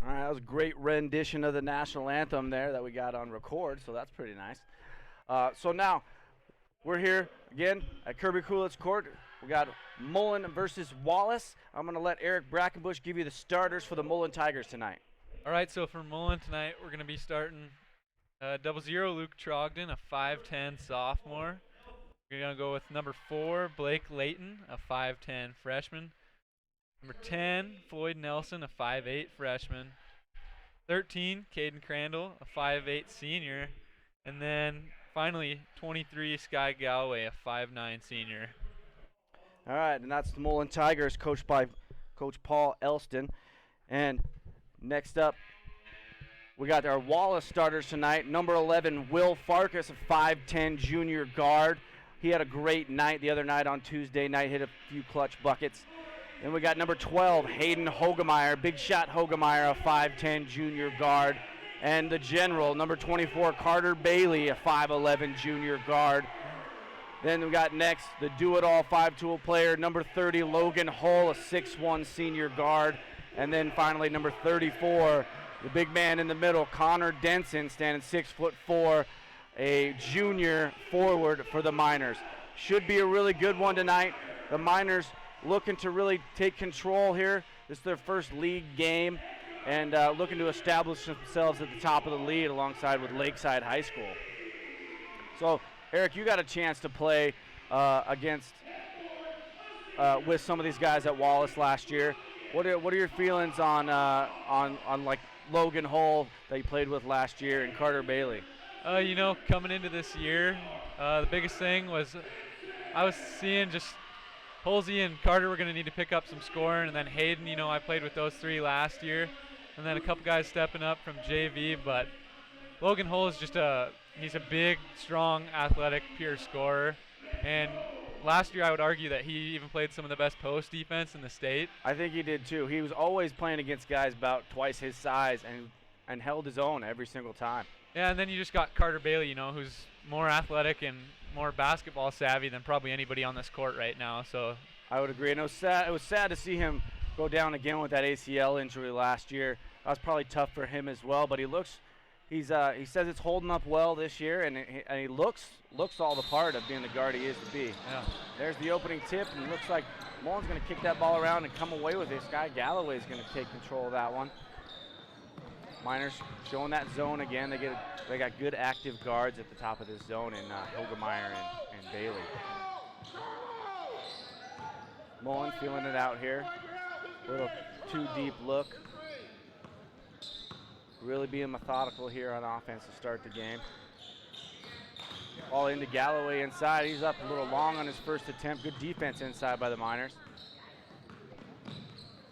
All right, that was a great rendition of the national anthem there that we got on record, so that's pretty nice. So now, we're here again at Kirby Coolidge Court. We got Mullan versus Wallace. I'm going to let Eric Brackenbush give you the starters for the Mullan Tigers tonight. All right, so for Mullan tonight, we're going to be starting 00 Luke Trogdon, a 5'10 sophomore. We're going to go with number 4, Blake Layton, a 5'10 freshman. Number 10, Floyd Nelson, a 5'8 freshman. 13, Caden Crandall, a 5'8 senior. And then finally, 23, Sky Galloway, a 5'9 senior. All right, and that's the Mullan Tigers, coached by Coach Paul Elston. And next up, we got our Wallace starters tonight. Number 11, Will Farkas, a 5'10 junior guard. He had a great night the other night on Tuesday night, hit a few clutch buckets. Then we got number 12, Hayden Hogemeyer, big shot Hogemeyer, a 5'10 junior guard. And the general, number 24, Carter Bailey, a 5'11 junior guard. Then we got next the do-it-all five-tool player, number 30, Logan Hull, a 6'1 senior guard. And then finally, number 34, the big man in the middle, Connor Denson, standing 6'4", a junior forward for the Miners. Should be a really good one tonight. The Miners looking to really take control here. This is their first league game, and looking to establish themselves at the top of the league alongside with Lakeside High School. So, Eric, you got a chance to play against with some of these guys at Wallace last year. What are your feelings on like Logan Hull that you played with last year and Carter Bailey? You know, coming into this year, the biggest thing was I was seeing just Holsey and Carter were going to need to pick up some scoring, and then Hayden, you know, I played with those three last year, and then a couple guys stepping up from JV, but Logan Hull is just he's a big, strong, athletic, pure scorer, and last year I would argue that he even played some of the best post defense in the state. I think he did too. He was always playing against guys about twice his size and held his own every single time. Yeah, and then you just got Carter Bailey, you know, who's more athletic and more basketball savvy than probably anybody on this court right now. So I would agree. And it was sad to see him go down again with that ACL injury last year. That was probably tough for him as well. But he says it's holding up well this year, and he looks all the part of being the guard he is to be. yeah. There's the opening tip, and it looks like Mullan's going to kick that ball around and come away with this guy. Galloway's going to take control of that one. Miners showing that zone again. They got good active guards at the top of this zone in Hogemeyer and Bailey. Mullan feeling it out here. Little too deep look. Really being methodical here on offense to start the game. Ball into Galloway inside. He's up a little long on his first attempt. Good defense inside by the Miners.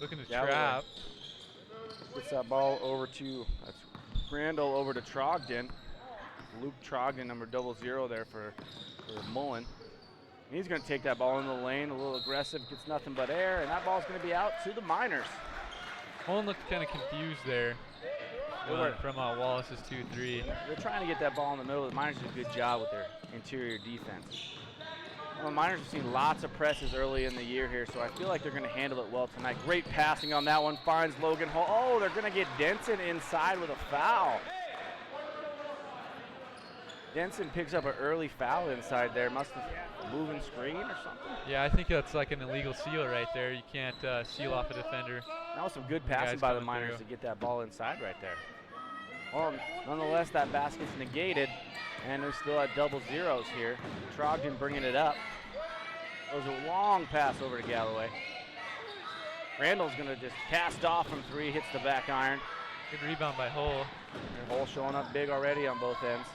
Looking to Galloway trap. gets that ball over to Crandall over to Trogdon. Luke Trogdon, number 00 there for Mullan. And he's going to take that ball into the lane, a little aggressive, gets nothing but air, and that ball's going to be out to the Miners. Mullan looked kind of confused there from Wallace's 2-3. They're trying to get that ball in the middle. The Miners did a good job with their interior defense. Well, the Miners have seen lots of presses early in the year here, so I feel like they're going to handle it well tonight. Great passing on that one, finds Logan Hall. Oh, they're going to get Denson inside with a foul. Denson picks up an early foul inside there. Must have moving screen or something. Yeah, I think that's like an illegal seal right there. You can't seal off a defender. That was some good passing by the Miners to get that ball inside right there. Well, nonetheless, that basket's negated, and they're still at double zeros here. Trogdon bringing it up. Goes a long pass over to Galloway. Randall's going to just cast off from three, hits the back iron. Good rebound by Hull. Hull showing up big already on both ends.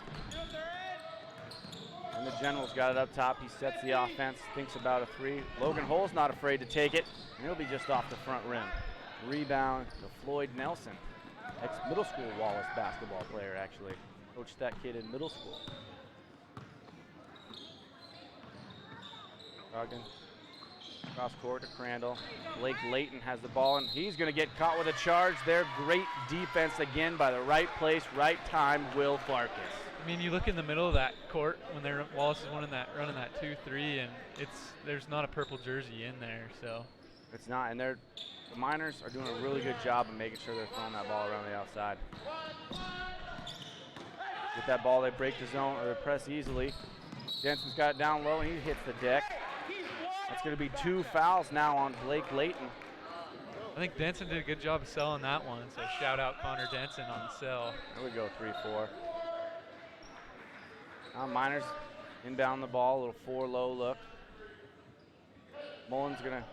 And the General's got it up top. He sets the offense, thinks about a three. Logan Hull's not afraid to take it, and he'll be just off the front rim. Rebound to Floyd Nelson, ex-middle school Wallace basketball player, actually. Coached that kid in middle school. Ogden, cross court to Crandall. Blake Layton has the ball, and he's going to get caught with a charge there. Great defense again by the right place, right time, Will Farkas. I mean, you look in the middle of that court when Wallace is running that 2-3, and there's not a purple jersey in there, so. It's not, and the Miners are doing a really good job of making sure they're throwing that ball around the outside. With that ball, they break the zone, or they press easily. Denson's got it down low, and he hits the deck. That's going to be 2 fouls now on Blake Layton. I think Denson did a good job of selling that one, so shout out Connor Denson on the sell. There we go, 3-4. Now Miners inbound the ball, a little 4-low look. Mullan's going to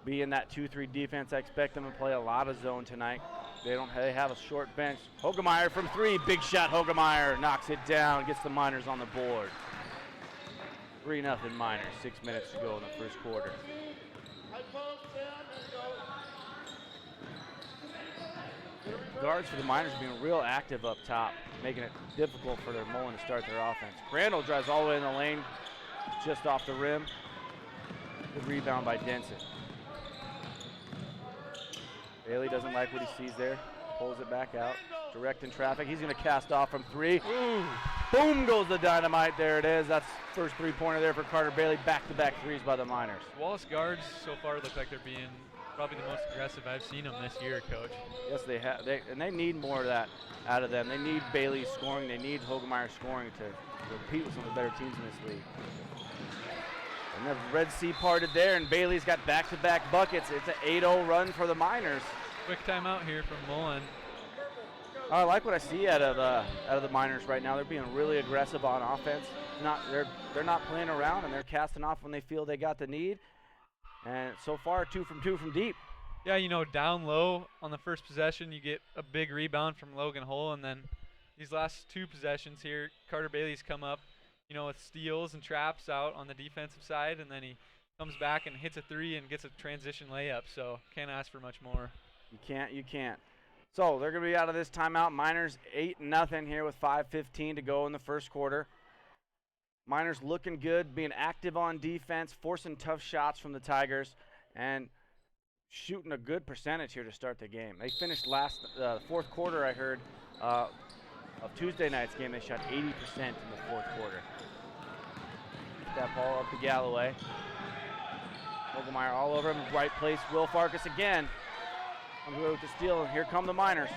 be in that 2-3 defense. I expect them to play a lot of zone tonight. They have a short bench. Hogemeyer from 3, big shot. Hogemeyer knocks it down, gets the Miners on the board. 3-0 Miners, 6 minutes to go in the first quarter. Guards for the Miners are being real active up top, making it difficult for their Mullan to start their offense. Crandall drives all the way in the lane, just off the rim. Good rebound by Denson. Bailey doesn't like what he sees there, pulls it back out. Direct in traffic, he's gonna cast off from 3. Ooh. Boom goes the dynamite, there it is. That's first 3-pointer there for Carter Bailey. Back-to-back threes by the Miners. Wallace guards so far look like they're being probably the most aggressive I've seen them this year, Coach. Yes, they have. They need more of that out of them. They need Bailey scoring. They need Hogemeyer scoring to compete with some of the better teams in this league. And the Red Sea parted there, and Bailey's got back-to-back buckets. It's an 8-0 run for the Miners. Quick timeout here from Mullan. I like what I see out of the Miners right now. They're being really aggressive on offense. They're not playing around, and they're casting off when they feel they got the need. And so far, 2 from 2 from deep. Yeah, you know, down low on the first possession, you get a big rebound from Logan Hull, and then these last 2 possessions here, Carter Bailey's come up, you know, with steals and traps out on the defensive side, and then he comes back and hits a 3 and gets a transition layup. So can't ask for much more. You can't. So they're going to be out of this timeout. Miners 8-0 here with 5:15 to go in the first quarter. Miners looking good, being active on defense, forcing tough shots from the Tigers, and shooting a good percentage here to start the game. They finished fourth quarter, I heard, of Tuesday night's game. They shot 80% in the fourth quarter. That ball up to Galloway. Hogemeyer all over him, right place. Will Farkas again. Comes away with the steal, and here come the Miners.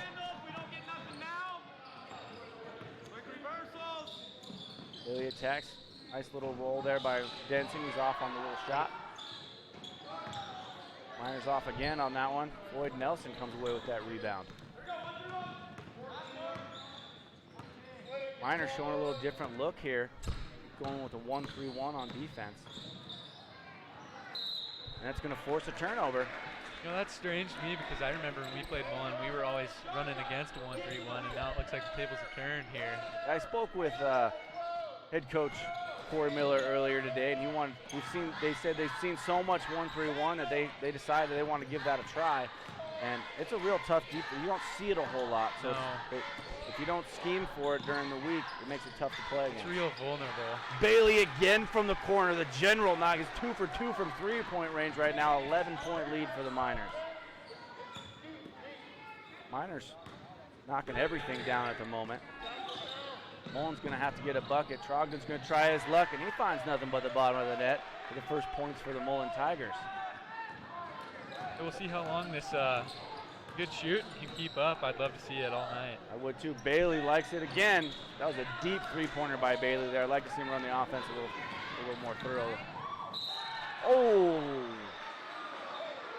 Bailey attacks. Nice little roll there by Denson, who's off on the little shot. Miners off again on that one. Floyd Nelson comes away with that rebound. Miners showing a little different look here, going with a 1-3-1 on defense. And that's going to force a turnover. You know, that's strange to me because I remember when we played Mullan, we were always running against a 1-3-1, and now it looks like the tables have turned here. I spoke with head coach Corey Miller earlier today, and they said they've seen so much 1-3-1 that they decided they want to give that a try. And it's a real tough defense. You don't see it a whole lot, so No. if you don't scheme for it during the week, it makes it tough to play against. It's real vulnerable. Bailey again from the corner. The general knock is 2 for 2 from three-point range right now. 11-point lead for the Miners. Miners knocking everything down at the moment. Mullen's going to have to get a bucket. Trogdon's going to try his luck, and he finds nothing but the bottom of the net for the first points for the Mullan Tigers. So we'll see how long this good shoot can keep up. I'd love to see it all night. I would too. Bailey likes it again. That was a deep three-pointer by Bailey there. I'd like to see him run the offense a little more thorough. Oh!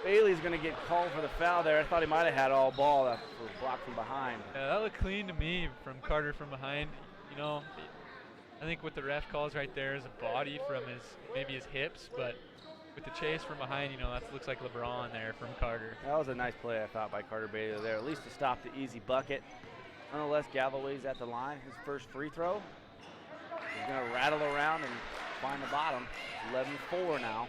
Bailey's going to get called for the foul there. I thought he might have had all ball. That was blocked from behind. Yeah, that looked clean to me from Carter from behind. You know, I think what the ref calls right there is a body from maybe his hips, but with the chase from behind, you know, that looks like LeBron there from Carter. That was a nice play, I thought, by Carter Bailey there, at least to stop the easy bucket. Nonetheless, Galloway's at the line. His first free throw. He's going to rattle around and find the bottom. 11-4 now.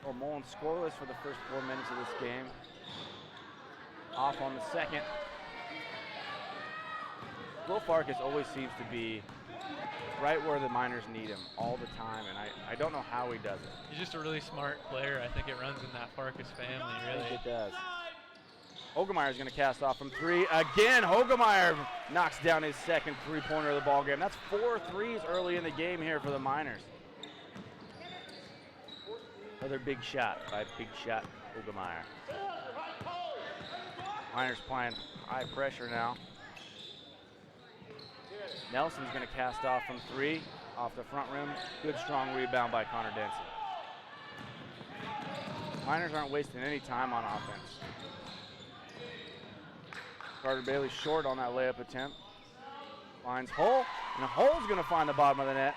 Well, Mullen scoreless for the first 4 minutes of this game. Off on the second. Will Farkas always seems to be right where the Miners need him all the time, and I don't know how he does it. He's just a really smart player. I think it runs in that Farkas family, I really. think it does. Hogemeyer's going to cast off from 3. Again, Hogemeyer knocks down his second three-pointer of the ball game. That's 4 threes early in the game here for the Miners. Another big shot by Big Shot Hogemeyer. Miners playing high pressure now. Nelson's going to cast off from 3, off the front rim. Good strong rebound by Connor Denson. Miners aren't wasting any time on offense. Carter Bailey short on that layup attempt. Finds Hull, and Hull's going to find the bottom of the net.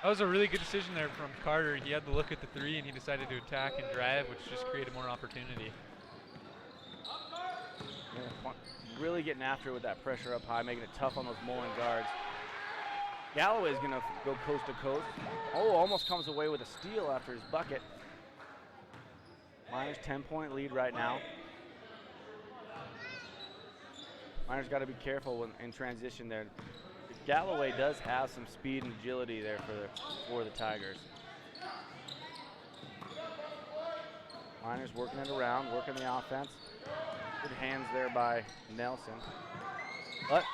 That was a really good decision there from Carter. He had to look at the 3, and he decided to attack and drive, which just created more opportunity. Yeah, really getting after it with that pressure up high, making it tough on those Mullan guards. Galloway's going to go coast to coast. Oh, almost comes away with a steal after his bucket. Miners 10-point lead right now. Miners got to be careful in transition there. Galloway does have some speed and agility there for the Tigers. Miners working it around, working the offense. Good hands there by Nelson. But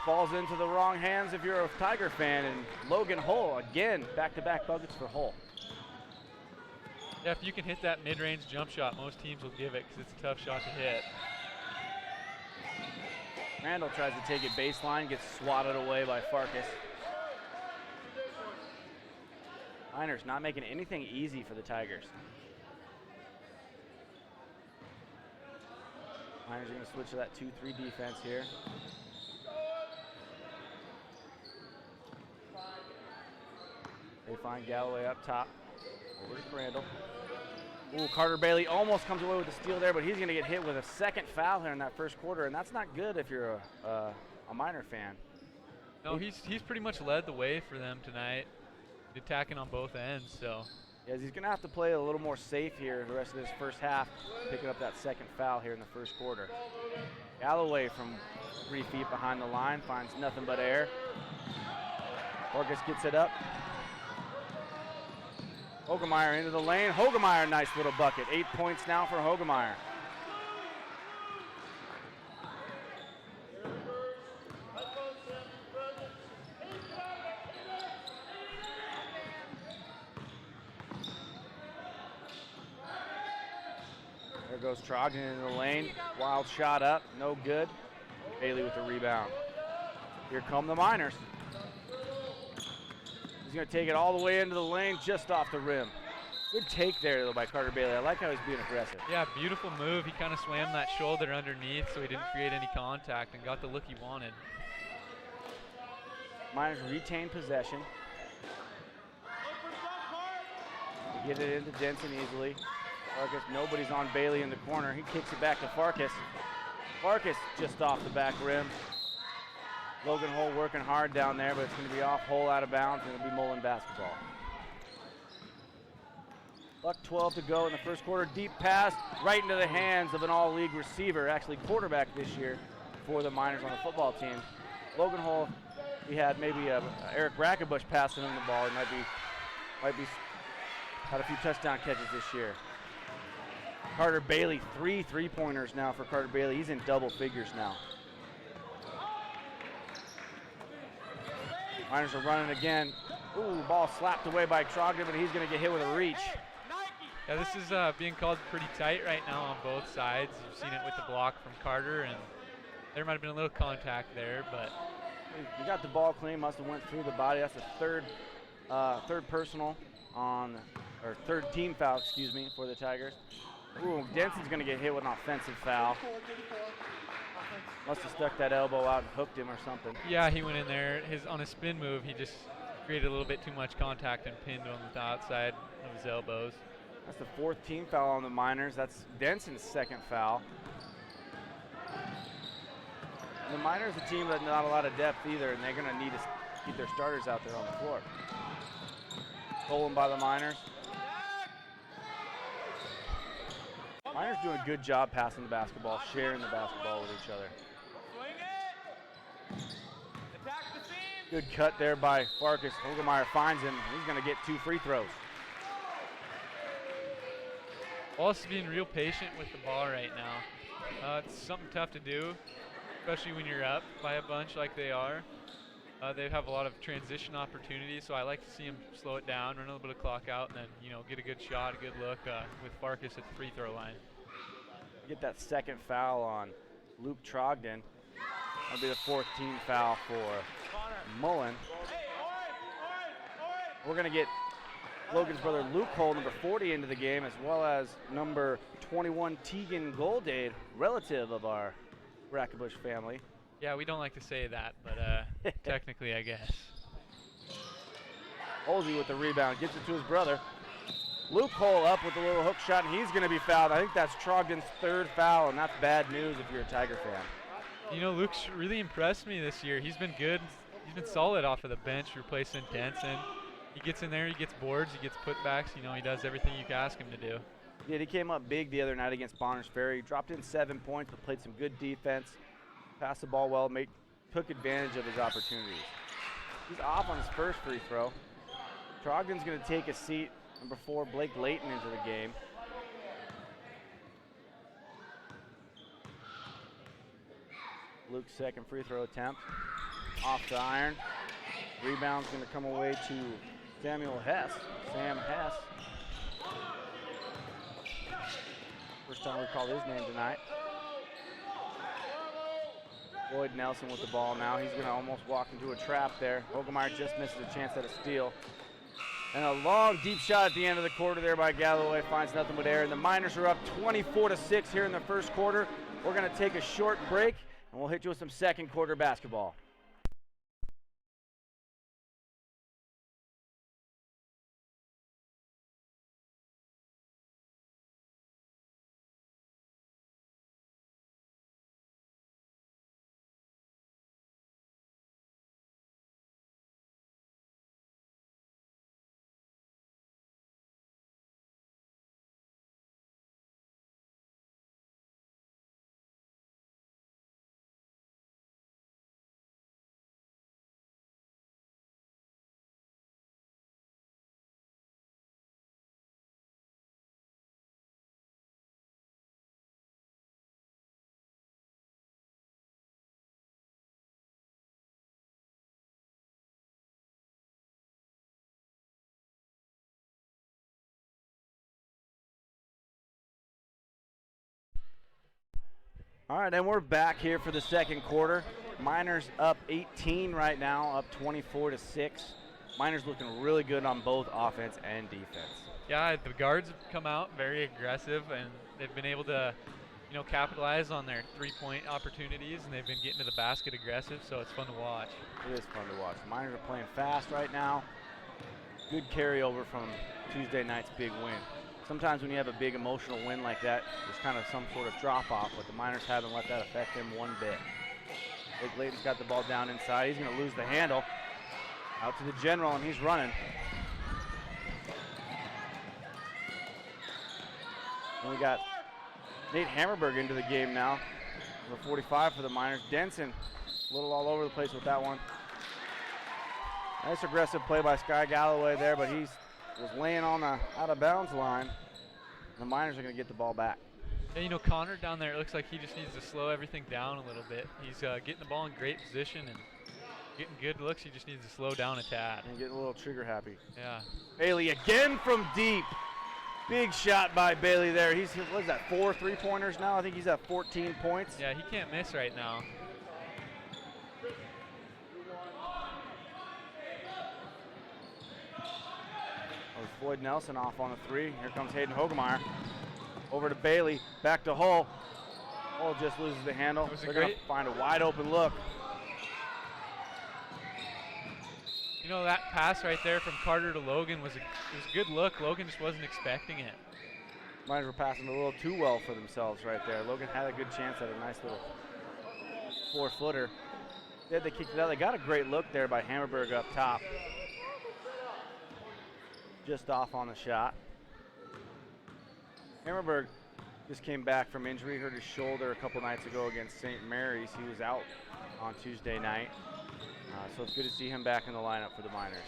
falls into the wrong hands if you're a Tiger fan, and Logan Hull, again, back-to-back buckets for Hull. Yeah, if you can hit that mid-range jump shot, most teams will give it because it's a tough shot to hit. Randall tries to take it baseline, gets swatted away by Farkas. Miners not making anything easy for the Tigers. Miners are going to switch to that 2-3 defense here. They find Galloway up top. Over to Crandall. Ooh, Carter Bailey almost comes away with the steal there, but he's going to get hit with a second foul here in that first quarter, and that's not good if you're a Miner fan. No, he's pretty much led the way for them tonight, attacking on both ends. So. Yes, he's going to have to play a little more safe here the rest of this first half, picking up that second foul here in the first quarter. Galloway from 3 feet behind the line finds nothing but air. Farkas gets it up. Hogemeyer into the lane. Hogemeyer, nice little bucket. 8 points now for Hogemeyer. There goes Trogdon into the lane. Wild shot up, no good. Bailey with the rebound. Here come the Miners. He's going to take it all the way into the lane, just off the rim. Good take there, though, by Carter Bailey. I like how he's being aggressive. Yeah, beautiful move. He kind of swam that shoulder underneath so he didn't create any contact and got the look he wanted. Miners retain possession. They get it into Denson easily. Farkas, nobody's on Bailey in the corner. He kicks it back to Farkas. Farkas just off the back rim. Logan Hull working hard down there, but it's going to be off Hull, out of bounds, and it'll be Mullan basketball. Buck 12 to go in the first quarter. Deep pass right into the hands of an all-league receiver, actually quarterback this year for the Miners on the football team. Logan Hull, he had maybe Eric Brackenbush passing him the ball. He might be had a few touchdown catches this year. Carter Bailey, 3 3-pointers now for Carter Bailey. He's in double figures now. Miners are running again. Ooh, ball slapped away by Trogdon, but he's going to get hit with a reach. Yeah, this is being called pretty tight right now on both sides. You've seen it with the block from Carter, and there might have been a little contact there, but He got the ball clean, must have went through the body. That's the third personal on, or third team foul, excuse me, for the Tigers. Ooh, Denson's going to get hit with an offensive foul. Must have stuck that elbow out and hooked him or something. yeah, he went in there. On his spin move, he just created a little bit too much contact and pinned him with the outside of his elbows. That's the 4th team foul on the Miners. That's Denson's 2nd foul. The Miners, a team that's not a lot of depth either, and they're going to need to keep their starters out there on the floor. Stolen by the Miners. Miners doing a good job passing the basketball, sharing the basketball with each other. Good cut there by Farkas. Hogemeyer finds him. He's going to get 2 free throws. Wallace is being real patient with the ball right now. It's something tough to do, especially when you're up by a bunch like they are. They have a lot of transition opportunities, so I like to see him slow it down, run a little bit of clock out, and then get a good shot, a good look with Farkas at the free throw line. Get that 2nd foul on Luke Trogdon. That'll be the 4th team foul for Mullan. We're going to get Logan's brother Luke Hull, number 40, into the game, as well as number 21 Tegan Goldade, relative of our Brackenbush family. Yeah, we don't like to say that, but technically, I guess. Olsey with the rebound, gets it to his brother. Luke Hull up with a little hook shot, and he's going to be fouled. I think that's Trogdon's 3rd foul, and that's bad news if you're a Tiger fan. Luke's really impressed me this year. He's been good. He's been solid off of the bench, replacing Denson. He gets in there, he gets boards, he gets putbacks. He does everything you can ask him to do. Yeah, he came up big the other night against Bonners Ferry. Dropped in 7 points, but played some good defense. Passed the ball well, took advantage of his opportunities. He's off on his first free throw. Trogdon's going to take a seat. Number 4, Blake Layton, into the game. Luke's 2nd free throw attempt. off the iron. Rebound's going to come away to Sam Hess. First time we call his name tonight. Floyd Nelson with the ball now. He's going to almost walk into a trap there. Hogemeyer just misses a chance at a steal. And a long, deep shot at the end of the quarter there by Galloway. Finds nothing but air. And the Miners are up 24-6 here in the first quarter. We're going to take a short break, and we'll hit you with some second quarter basketball. All right, and we're back here for the second quarter. Miners up 18 right now, up 24-6. Miners looking really good on both offense and defense. Yeah, the guards have come out very aggressive, and they've been able to, capitalize on their three-point opportunities, and they've been getting to the basket aggressive, so it's fun to watch. It is fun to watch. The Miners are playing fast right now. Good carryover from Tuesday night's big win. Sometimes when you have a big emotional win like that, there's kind of some sort of drop-off, but the Miners haven't let that affect them one bit. Blake Layton's got the ball down inside. He's going to lose the handle. Out to the general, and he's running. And we got Nate Hammerberg into the game now. Number 45 for the Miners. Denson, a little all over the place with that one. Nice aggressive play by Sky Galloway there, but he's was laying on the out-of-bounds line. The Miners are going to get the ball back. Yeah, Connor down there, it looks like he just needs to slow everything down a little bit. He's getting the ball in great position and getting good looks. He just needs to slow down a tad. And get a little trigger happy. Yeah. Bailey again from deep. Big shot by Bailey there. He's, what is that, 4 3-pointers now? I think he's at 14 points. Yeah, he can't miss right now. Floyd Nelson off on the 3. Here comes Hayden Hogemeyer. Over to Bailey. Back to Hull. Hull just loses the handle. They're going to find a wide open look. That pass right there from Carter to Logan was a good look. Logan just wasn't expecting it. Miners were passing a little too well for themselves right there. Logan had a good chance at a nice little 4-footer. They kicked it out. They got a great look there by Hammerberg up top. Just off on the shot. Hammerberg just came back from injury, hurt his shoulder a couple nights ago against St. Mary's. He was out on Tuesday night. So it's good to see him back in the lineup for the Miners.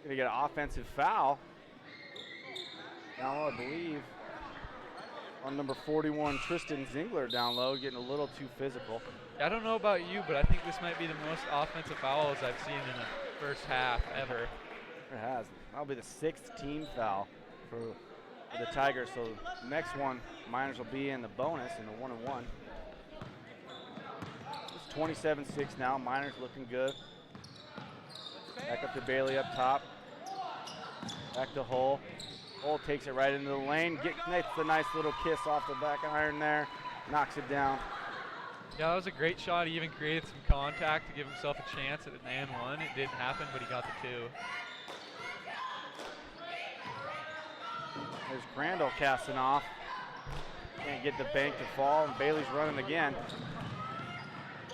Gonna get an offensive foul. Now I believe on number 41, Tristan Zingler down low, getting a little too physical. I don't know about you, but I think this might be the most offensive fouls I've seen in the first half ever. It has. That'll be the 6th team foul for the Tigers. So the next one, Miners will be in the bonus in the 1-and-1. It's 27-6 now. Miners looking good. Back up to Bailey up top. Back to Hull. Hull takes it right into the lane. Gets a nice little kiss off the back iron there. Knocks it down. Yeah, that was a great shot. He even created some contact to give himself a chance at an and one. It didn't happen, but he got the 2. There's Crandall casting off. Can't get the bank to fall, and Bailey's running again.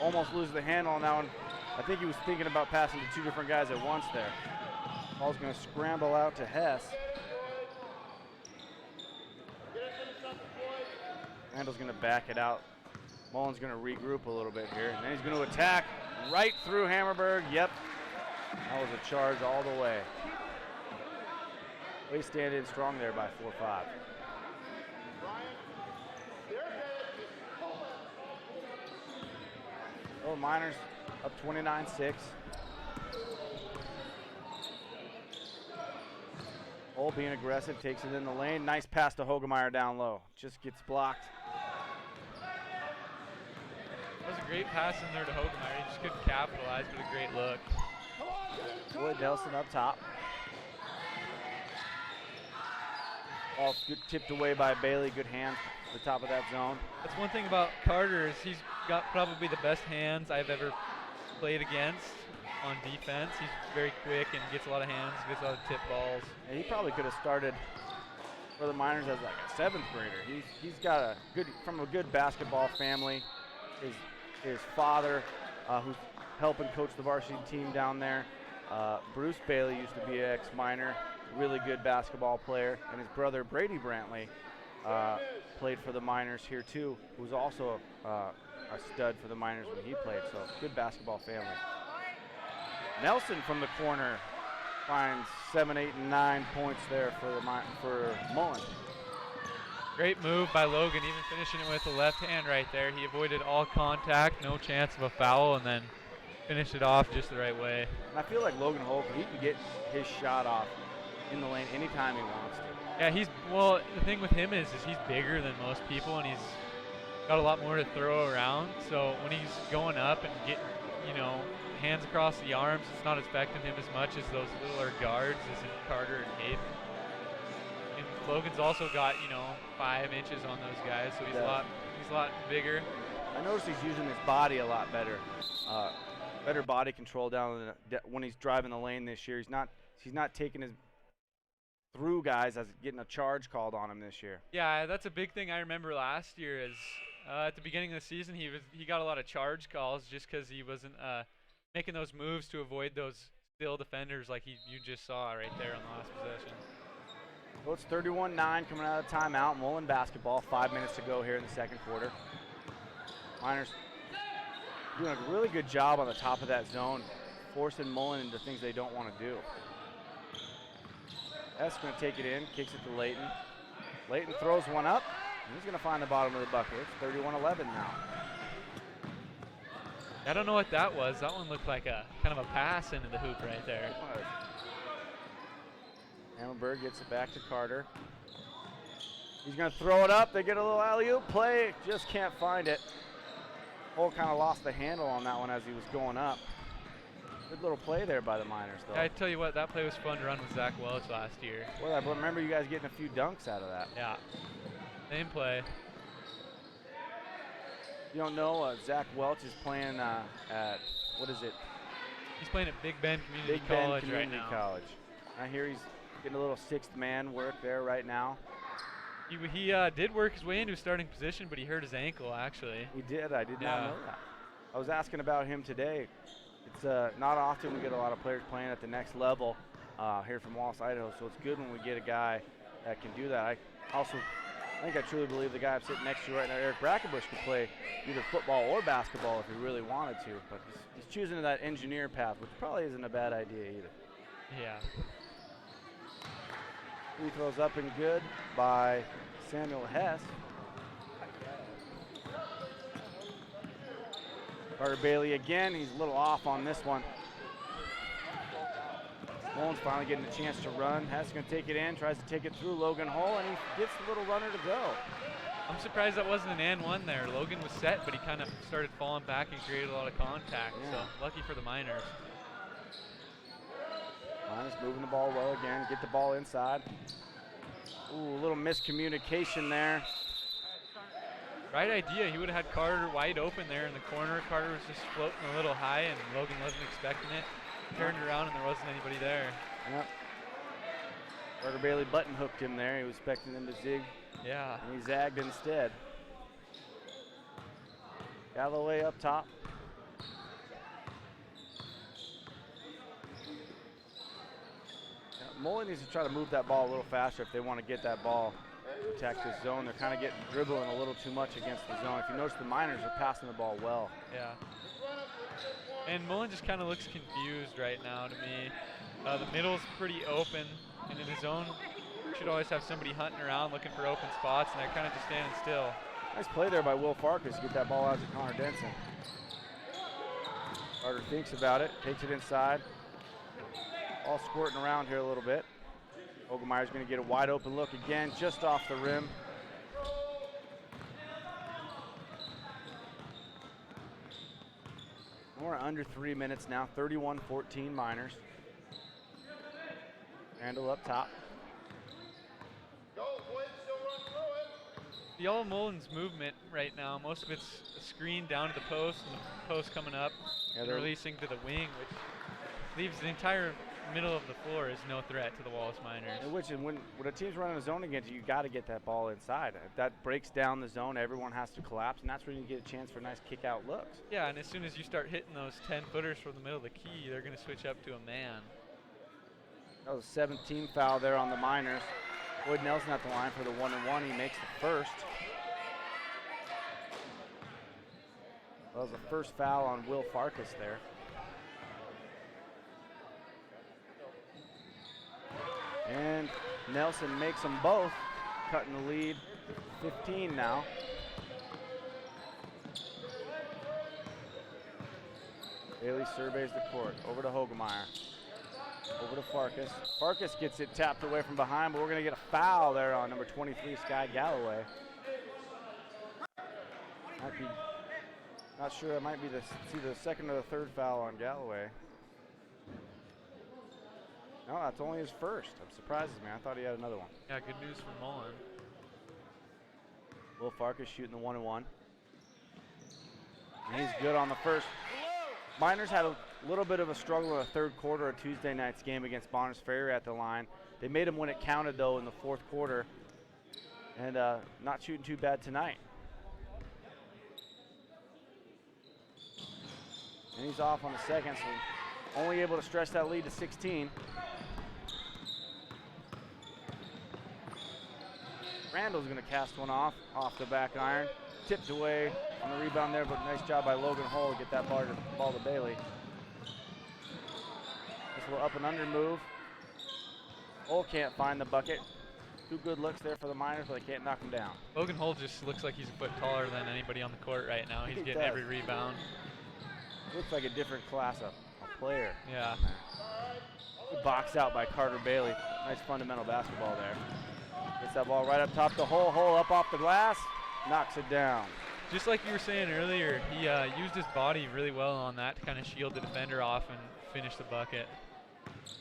Almost loses the handle on that one. I think he was thinking about passing to 2 different guys at once there. Ball's going to scramble out to Hess. Randall's going to back it out. Mullen's going to regroup a little bit here, and then he's going to attack right through Hammerberg. Yep, that was a charge all the way. They stand in strong there by 4-5. Oh, Miners up 29-6. Hull being aggressive, takes it in the lane. Nice pass to Hogemeyer down low. Just gets blocked. That was a great pass in there to Hogemeyer. He just couldn't capitalize, but a great look. Boyd Nelson up top. Ball good tipped away by Bailey. Good hands at the top of that zone. That's one thing about Carter is he's got probably the best hands I've ever played against on defense. He's very quick and gets a lot of hands, gets a lot of tip balls. And he probably could have started for the Miners as like a 7th grader. He's got from a good basketball family. His father, who's helping coach the varsity team down there. Bruce Bailey used to be an ex-Miner, really good basketball player, and his brother Brady Brantley played for the Miners here too, who was also a stud for the Miners when he played, so good basketball family. Nelson from the corner finds 7, 8, and 9 points there for Mullan. Great move by Logan, even finishing it with the left hand right there. He avoided all contact, no chance of a foul, and then finished it off just the right way. And I feel like Logan Holt, he can get his shot off in the lane anytime he wants to. Yeah, well, the thing with him is he's bigger than most people, and he's got a lot more to throw around. So when he's going up and getting, hands across the arms, it's not affecting him as much as those littler guards as in Carter and Hayden. And Logan's also got, 5 inches on those guys, so he's a lot bigger. I noticed he's using his body a lot better. Better body control down when he's driving the lane this year. He's not taking his through guys as getting a charge called on him this year. Yeah, that's a big thing I remember last year is at the beginning of the season he got a lot of charge calls just because he wasn't making those moves to avoid those still defenders like you just saw right there on the last possession. Well, it's 31-9 coming out of the timeout. Mullan basketball, 5 minutes to go here in the second quarter. Miners doing a really good job on the top of that zone, forcing Mullan into things they don't want to do. That's going to take it in, kicks it to Layton. Layton throws one up, and he's going to find the bottom of the bucket. It's 31-11 now. I don't know what that was. That one looked like a kind of a pass into the hoop right there. It was. Hammelberg gets it back to Carter. He's going to throw it up. They get a little alley-oop play. Just can't find it. Hull kind of lost the handle on that one as he was going up. Good little play there by the Miners, though. I tell you what, that play was fun to run with Zach Welch last year. Well, I remember you guys getting a few dunks out of that. Yeah, same play. You don't know, Zach Welch is playing at, what is it? He's playing at Big Bend Community Big Bend College Community right now. College. I hear he's getting a little sixth man work there right now. He did work his way into a starting position, but he hurt his ankle, actually. He did. I did not know that. I was asking about him today. It's not often we get a lot of players playing at the next level here from Wallace, Idaho, so it's good when we get a guy that can do that. I think I truly believe the guy I'm sitting next to right now, Eric Brackenbush, could play either football or basketball if he really wanted to, but he's choosing that engineer path, which probably isn't a bad idea either. Yeah. Free throws up and good by Samuel Hess. Carter Bailey again. He's a little off on this one. Mullan's finally getting a chance to run. Hess going to take it in, tries to take it through Logan Hull, and he gets the little runner to go. I'm surprised that wasn't an and one there. Logan was set, but he kind of started falling back and created a lot of contact. Yeah. So lucky for the Miners. Miners moving the ball well again. Get the ball inside. Ooh, a little miscommunication there. Right idea. He would have had Carter wide open there in the corner. Carter was just floating a little high, and Logan wasn't expecting it. Turned around, and there wasn't anybody there. Yep. Carter Bailey button hooked him there. He was expecting him to zig. Yeah. And he zagged instead. Galloway up top. Mullan needs to try to move that ball a little faster if they want to get that ball, protect this zone. They're kind of getting dribbling a little too much against the zone. If you notice, the Miners are passing the ball well. Yeah. And Mullan just kind of looks confused right now to me. The middle's pretty open, and in the zone, you should always have somebody hunting around looking for open spots, and they're kind of just standing still. Nice play there by Will Farkas to get that ball out to Connor Denson. Carter thinks about it, takes it inside. All squirting around here a little bit. Hogemeyer's going to get a wide open look again, just off the rim. We're under 3 minutes now, 31-14 Miners. Handle up top. The all Mullan's movement right now, most of it's a screen down to the post and the post coming up and releasing to the wing, which leaves the entire middle of the floor is no threat to the Wallace Miners. And when a team's running a zone against you, you got to get that ball inside. If that breaks down the zone, everyone has to collapse, and that's where you get a chance for nice kick-out looks. Yeah, and as soon as you start hitting those 10-footers from the middle of the key, they're going to switch up to a man. That was a 17 foul there on the Miners. Boyd Nelson at the line for the 1-and-1. He makes the first. That was the first foul on Will Farkas there. And Nelson makes them both, cutting the lead 15 now. Bailey surveys the court. Over to Hogemeyer. Over to Farkas. Farkas gets it tapped away from behind, but we're going to get a foul there on number 23, Sky Galloway. Might be, not sure, it might be it's either the second or the third foul on Galloway. No, that's only his first. That surprises me. I thought he had another one. Yeah, good news for Mullan. Will Farkas shooting the 1-and-1. And he's good on the first. Miners had a little bit of a struggle in the third quarter of Tuesday night's game against Bonners Ferry at the line. They made him when it counted, though, in the fourth quarter. And not shooting too bad tonight. And he's off on the second, so only able to stretch that lead to 16. Randall's going to cast one off the back iron. Tipped away on the rebound there, but nice job by Logan Hull to get that ball to Bailey. This little up and under move. Hull can't find the bucket. Two good looks there for the Miners, but they can't knock him down. Logan Hull just looks like he's a foot taller than anybody on the court right now. He's getting every rebound. Looks like a different class of player. Yeah. Good box out by Carter Bailey. Nice fundamental basketball there. Gets that ball right up top to Hull. Hull up off the glass. Knocks it down. Just like you were saying earlier, he used his body really well on that to kind of shield the defender off and finish the bucket.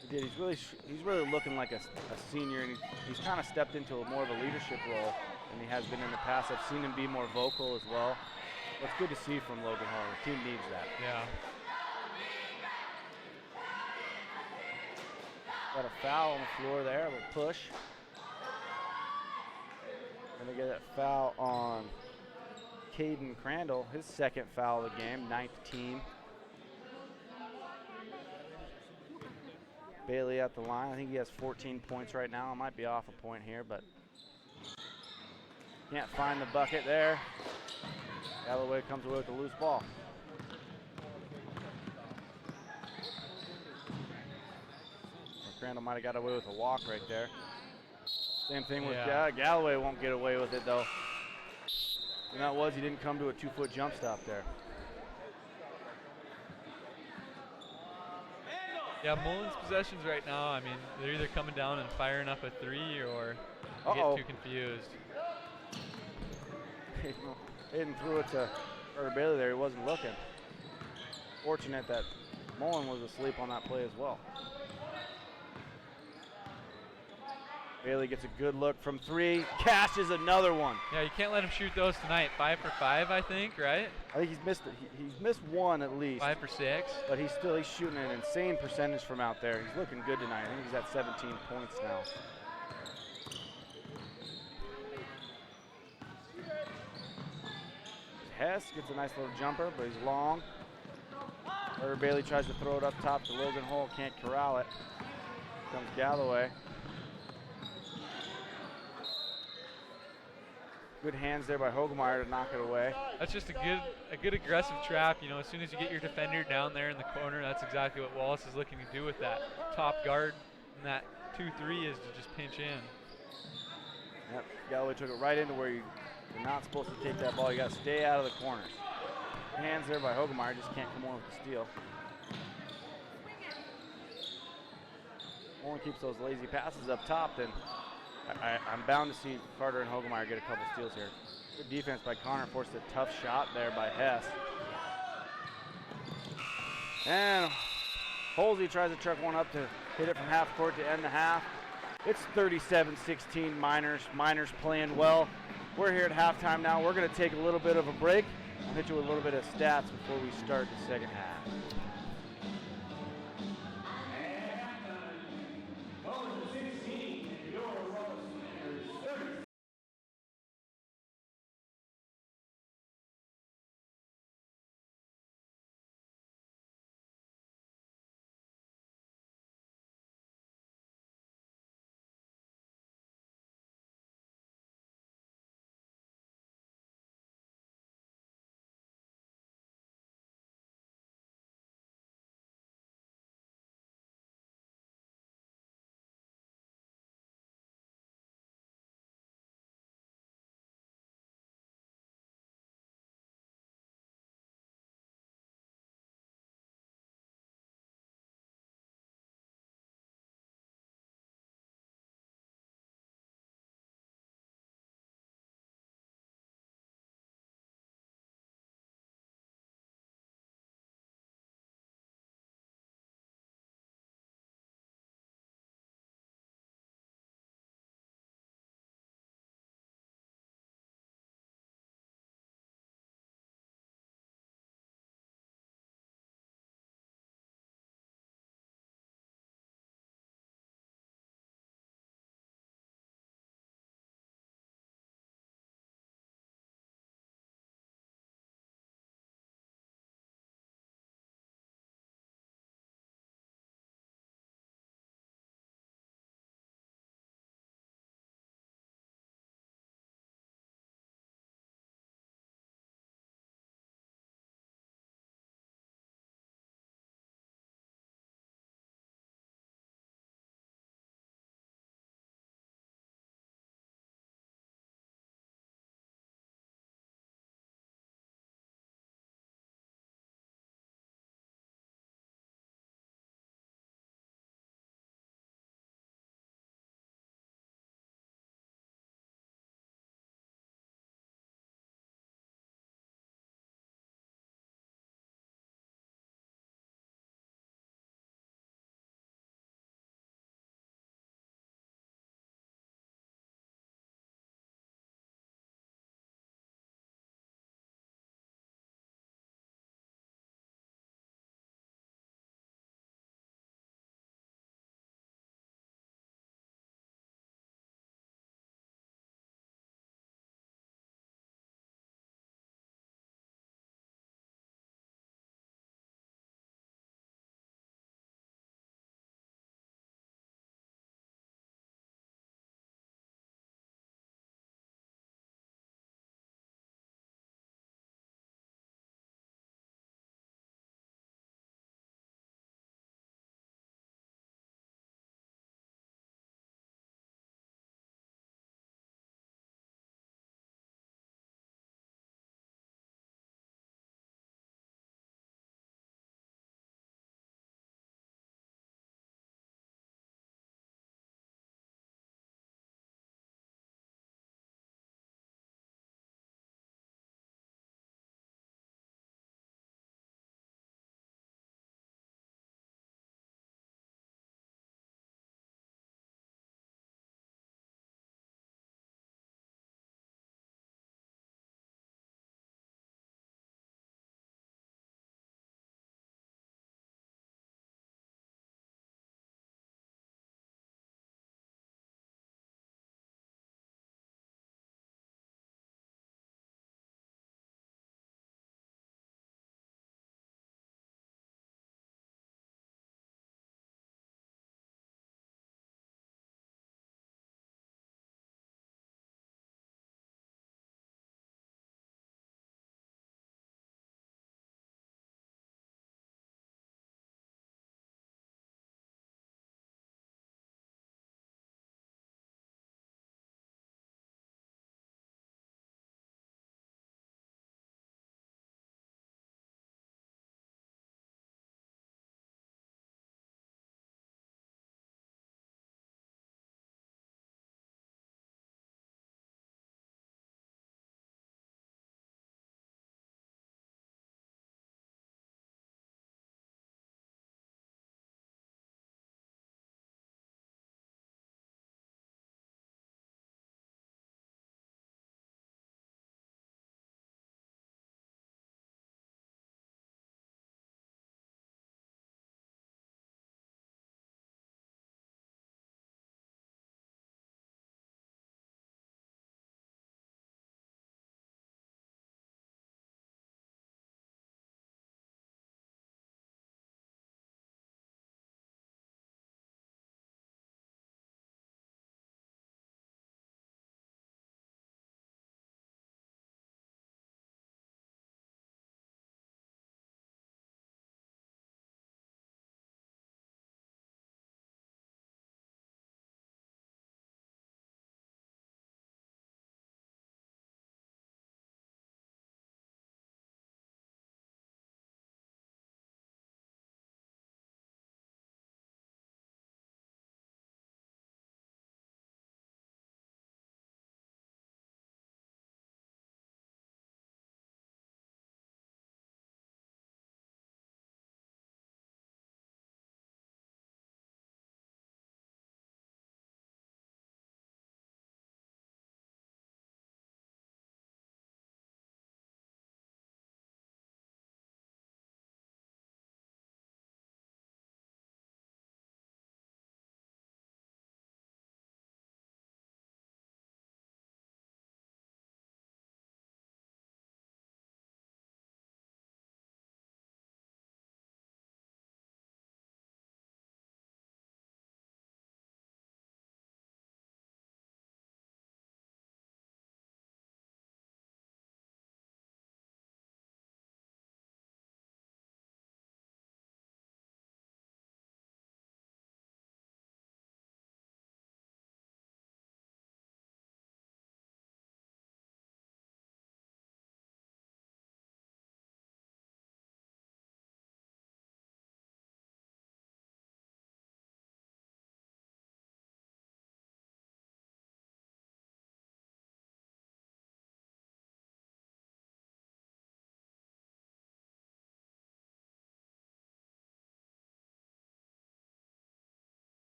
He did. He's really looking like a senior, and he's kind of stepped into more of a leadership role than he has been in the past. I've seen him be more vocal as well. That's good to see from Logan Hull. The team needs that. Yeah. Got a foul on the floor there, a little push. Gonna get that foul on Caden Crandall, his second foul of the game, 9th team. Bailey at the line. I think he has 14 points right now. I might be off a point here, but can't find the bucket there. Galloway comes away with the loose ball. Crandall might have got away with a walk right there. Same thing with Galloway won't get away with it though. And that was, he didn't come to a 2-foot jump stop there. Yeah, Mullan's possessions right now, I mean, they're either coming down and firing up a three or get too confused. Hayden threw it to Carter Bailey there. He wasn't looking. Fortunate that Mullan was asleep on that play as well. Bailey gets a good look from three. Cashes another one. Yeah, you can't let him shoot those tonight. 5 for 5, I think, right? I think he's missed it. He's missed one at least. 5 for 6. But he's shooting an insane percentage from out there. He's looking good tonight. I think he's at 17 points now. Hess gets a nice little jumper, but he's long. Carter Bailey tries to throw it up top to Logan Hull. Can't corral it. Here comes Galloway. Good hands there by Hogemeyer to knock it away. That's just a good aggressive trap. You know, as soon as you get your defender down there in the corner, that's exactly what Wallace is looking to do with that top guard. And that 2-3 is to just pinch in. Yep, Galloway took it right into where you're not supposed to take that ball. You got to stay out of the corners. hands there by Hogemeyer, just can't come on with the steal. Mullan keeps those lazy passes up top, then I'm bound to see Carter and Hogemeyer get a couple steals here. Good defense by Connor, forced a tough shot there by Hess. And Holsey tries to truck one up to hit it from half court to end the half. It's 37-16 Miners. Miners playing well. We're here at halftime now. We're going to take a little bit of a break. I'll hit you with a little bit of stats before we start the second half.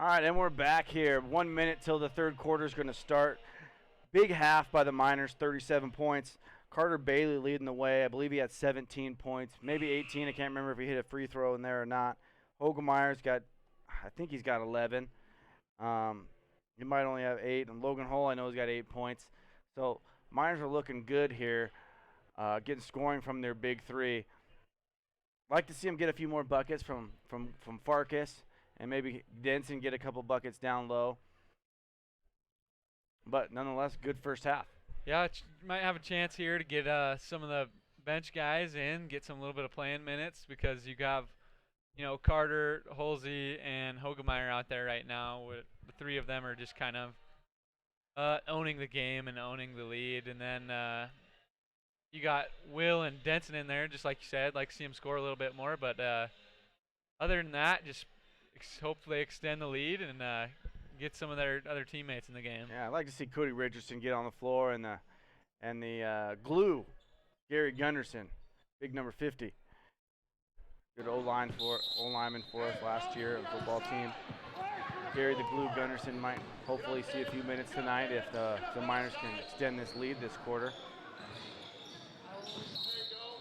All right, and we're back here. 1 minute till the third quarter is going to start. Big half by the Miners, 37 points. Carter Bailey leading the way. I believe he had 17 points, maybe 18. I can't remember if he hit a free throw in there or not. Hogemeyer's got, I think he's got 11. He might only have 8. And Logan Hull, I know he's got 8 points. So Miners are looking good here, getting scoring from their big three. Like to see him get a few more buckets from Farkas, and maybe Denson get a couple buckets down low. But nonetheless, good first half. Yeah, might have a chance here to get some of the bench guys in, get some little bit of playing minutes, because you have, Carter, Holsey, and Hogemeyer out there right now. The three of them are just kind of owning the game and owning the lead. And then you got Will and Denson in there, just like you said. Like to see him score a little bit more. But other than that, just hope they extend the lead and get some of their other teammates in the game. Yeah, I'd like to see Cody Richardson get on the floor and the glue, Gary Gunderson, big number 50. Good lineman for us last year, a football team. Gary the Glue Gunderson might hopefully see a few minutes tonight if the Miners can extend this lead this quarter.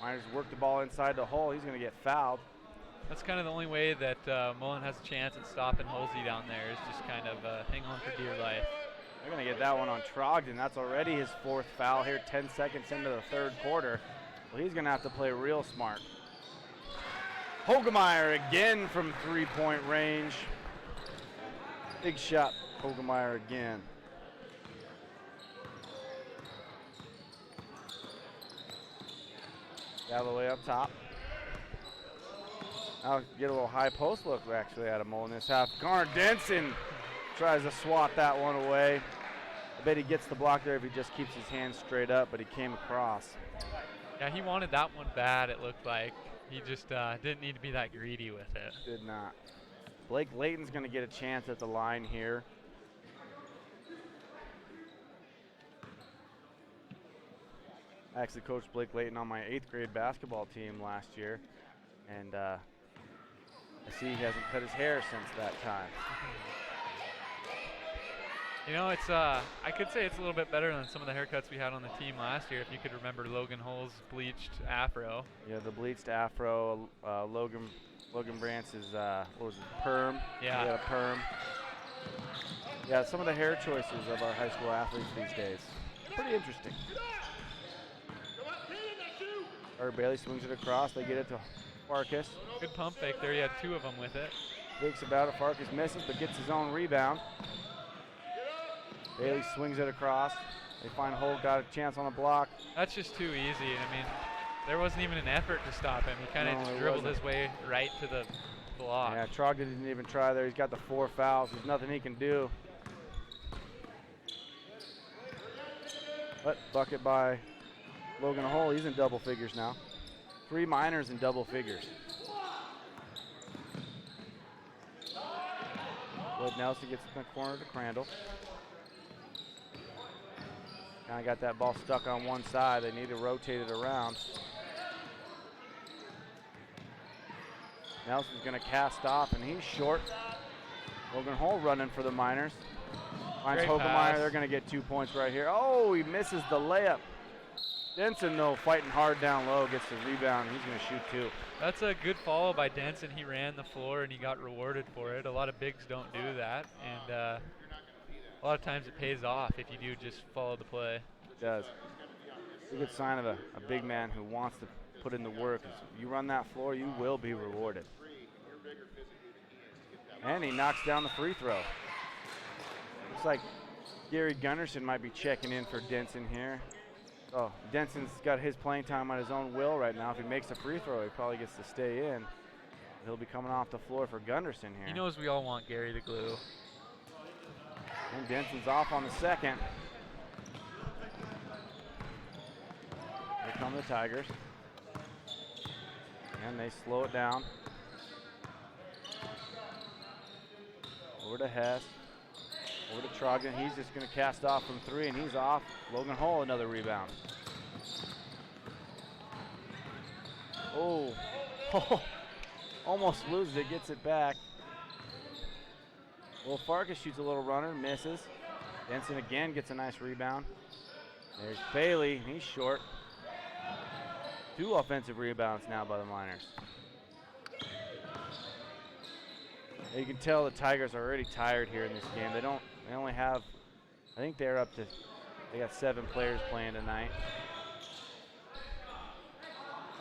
Miners work the ball inside the hole. He's going to get fouled. That's kind of the only way that Mullan has a chance at stopping Holsey down there, is just kind of hang on for dear life. They're going to get that one on Trogdon. That's already his 4th foul here, 10 seconds into the third quarter. Well, he's going to have to play real smart. Hogemeyer again from 3-point range. Big shot, Hogemeyer again. Galloway up top. I'll get a little high post look actually out of Mullan this half. Garner Denson tries to swat that one away. I bet he gets the block there if he just keeps his hands straight up, but he came across. Yeah, he wanted that one bad, it looked like. He just didn't need to be that greedy with it. Did not. Blake Layton's going to get a chance at the line here. I actually coached Blake Layton on my 8th grade basketball team last year, and I see he hasn't cut his hair since that time. It's I could say it's a little bit better than some of the haircuts we had on the team last year, if you could remember Logan Hull's bleached afro. Yeah, the bleached afro. Logan Brance's, what was it, perm? Yeah. He had a perm. Yeah, some of the hair choices of our high school athletes these days. Pretty interesting. Carter Bailey swings it across. They get it to Farkas. Good pump fake there. He had 2 of them with it. Thinks about it. Farkas misses, but gets his own rebound. Bailey swings it across. They find Holt, got a chance on the block. That's just too easy. I mean, there wasn't even an effort to stop him. He kind of just dribbled his way right to the block. Yeah, Trogdon didn't even try there. He's got the 4 fouls. There's nothing he can do. But bucket by Logan Hull. He's in double figures now. 3 Miners in double figures. Lloyd Nelson gets in the corner to Crandall. Kind of got that ball stuck on one side. They need to rotate it around. Nelson's going to cast off, and he's short. Logan Hull running for the Miners. Finds Hogemeyer. They're going to get 2 points right here. Oh, he misses the layup. Denson, though, fighting hard down low, gets the rebound. He's going to shoot 2. That's a good follow by Denson. He ran the floor, and he got rewarded for it. A lot of bigs don't do that, and a lot of times it pays off if you do just follow the play. It does. It's a good sign of a big man who wants to put in the work. If you run that floor, you will be rewarded. And he knocks down the free throw. Looks like Gary Gunderson might be checking in for Denson here. Oh, Denson's got his playing time on his own will right now. If he makes a free throw, he probably gets to stay in. He'll be coming off the floor for Gunderson here. He knows we all want Gary the Glue. And Denson's off on the second. Here come the Tigers. And they slow it down. Over to Hess. Over to Trogdon. He's just going to cast off from 3, and he's off. Logan Hull, another rebound. Oh, almost loses it, gets it back. Well, Farkas shoots a little runner, misses. Denson again gets a nice rebound. There's Bailey, he's short. 2 offensive rebounds now by the Miners. You can tell the Tigers are already tired here in this game. They only have, I think they got 7 players playing tonight.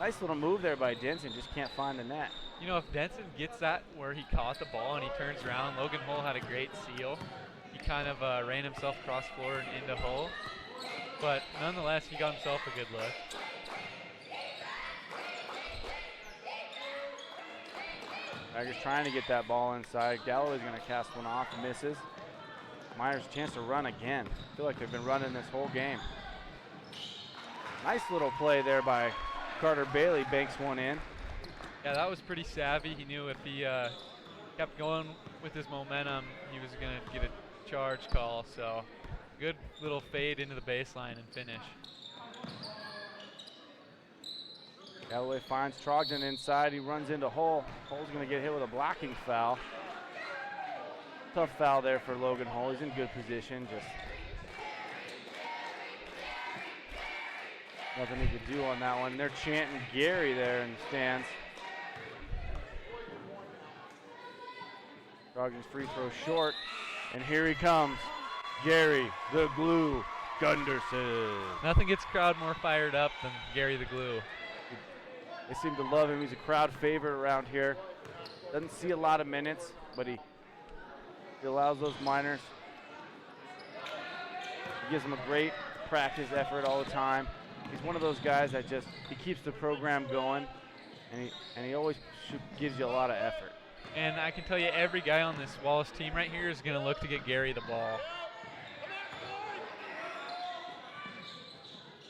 Nice little move there by Denson, just can't find the net. You know, if Denson gets that where he caught the ball and he turns around, Logan Hull had a great seal. He kind of ran himself across floor and into Hull. But nonetheless, he got himself a good look. Tigers trying to get that ball inside. Galloway's going to cast one off, misses. Myers chance to run again. I feel like they've been running this whole game. Nice little play there by Carter Bailey, banks one in. Yeah, that was pretty savvy. He knew if he kept going with his momentum, he was going to get a charge call. So good little fade into the baseline and finish. Galloway finds Trogdon inside. He runs into Hull. Hull's going to get hit with a blocking foul. Tough foul there for Logan Hull. He's in good position. Just nothing he could do on that one. They're chanting Gary there in the stands. Trogdon's free throw short. And here he comes. Gary, the glue, Gunderson. Nothing gets crowd more fired up than Gary the Glue. They seem to love him. He's a crowd favorite around here. Doesn't see a lot of minutes, but he allows those Miners. He gives them a great practice effort all the time. He's one of those guys that he keeps the program going, and he always gives you a lot of effort. And I can tell you every guy on this Wallace team right here is going to look to get Gary the ball.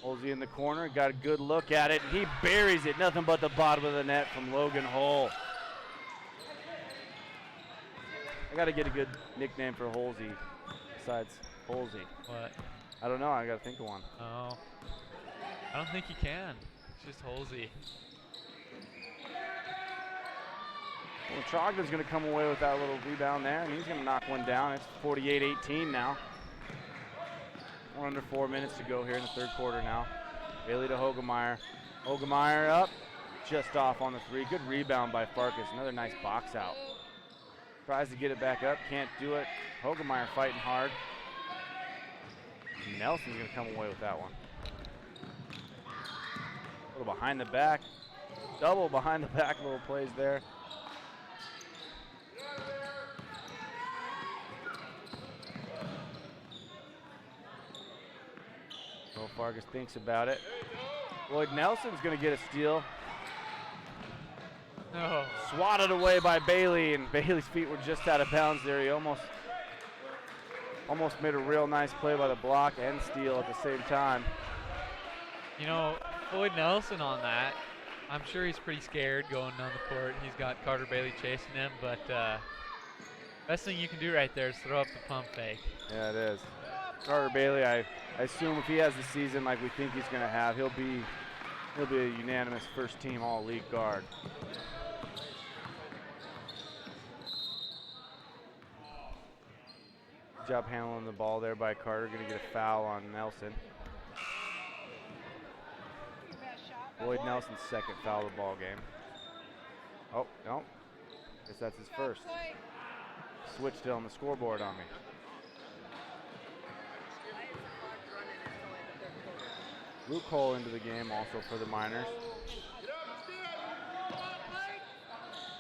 Holsey in the corner, got a good look at it, and he buries it. Nothing but the bottom of the net from Logan Hull. I got to get a good nickname for Holsey besides Holsey. What? I don't know. I got to think of one. Oh. I don't think you can. It's just Holsey. Well, Trogdon's going to come away with that little rebound there, and he's going to knock one down. It's 48-18 now. We're under 4 minutes to go here in the third quarter now. Bailey to Hogemeyer. Hogemeyer up, just off on the 3. Good rebound by Farkas. Another nice box out. Tries to get it back up, can't do it. Hogemeyer fighting hard. Nelson's going to come away with that one. A little behind the back. Double behind the back little plays there. So Farkas thinks about it. Lloyd Nelson's going to get a steal. Oh. Swatted away by Bailey, and Bailey's feet were just out of bounds there. He almost made a real nice play by the block and steal at the same time. You know, Floyd Nelson on that, I'm sure he's pretty scared going down the court. He's got Carter Bailey chasing him, but best thing you can do right there is throw up the pump fake. Yeah, it is. Carter Bailey, I assume if he has the season like we think he's going to have, he'll be a unanimous first-team all-league guard. Good job handling the ball there by Carter. Going to get a foul on Nelson. Lloyd Nelson's second foul of the ball game. Oh, no. Guess that's his first. Switched it on the scoreboard on me. Luke Cole into the game also for the Miners.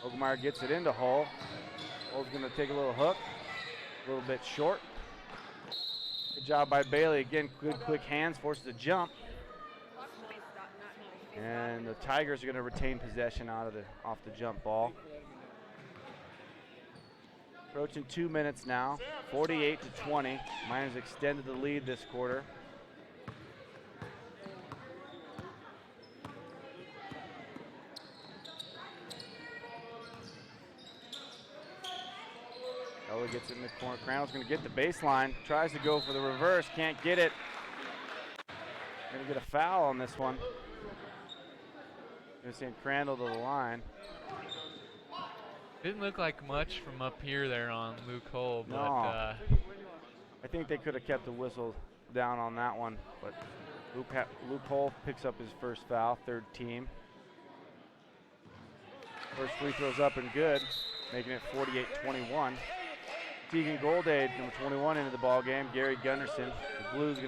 Hogemeyer gets it into Hull. Hull's going to take a little hook. A little bit short. Good job by Bailey. Again, good quick hands, forces a jump. And the Tigers are going to retain possession off the jump ball. Approaching 2 minutes now, 48-20. Miners extended the lead this quarter. Ella gets it in the corner. Crandall's going to get the baseline. Tries to go for the reverse. Can't get it. Going to get a foul on this one. Going to send Crandall to the line. Didn't look like much from up here there on Luke Hull, but No. I think they could have kept the whistle down on that one, but Luke Hull picks up his first foul, third team. First free throw's up and good, making it 48-21. Tegan Goldade, number 21, into the ball game. Gary Gunderson. The Blues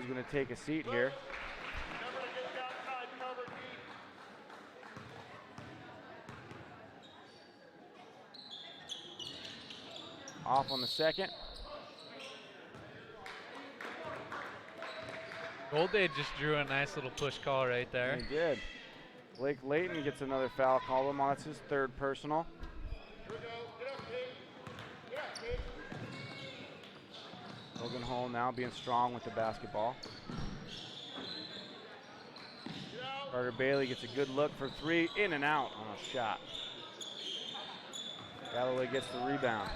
gonna take a seat here. Off on the second. Goldade just drew a nice little push call right there. He did. Blake Layton gets another foul call him on. That's his third personal. Logan Hull now being strong with the basketball. Carter Bailey gets a good look for three, in and out on a shot. Galloway gets the rebound.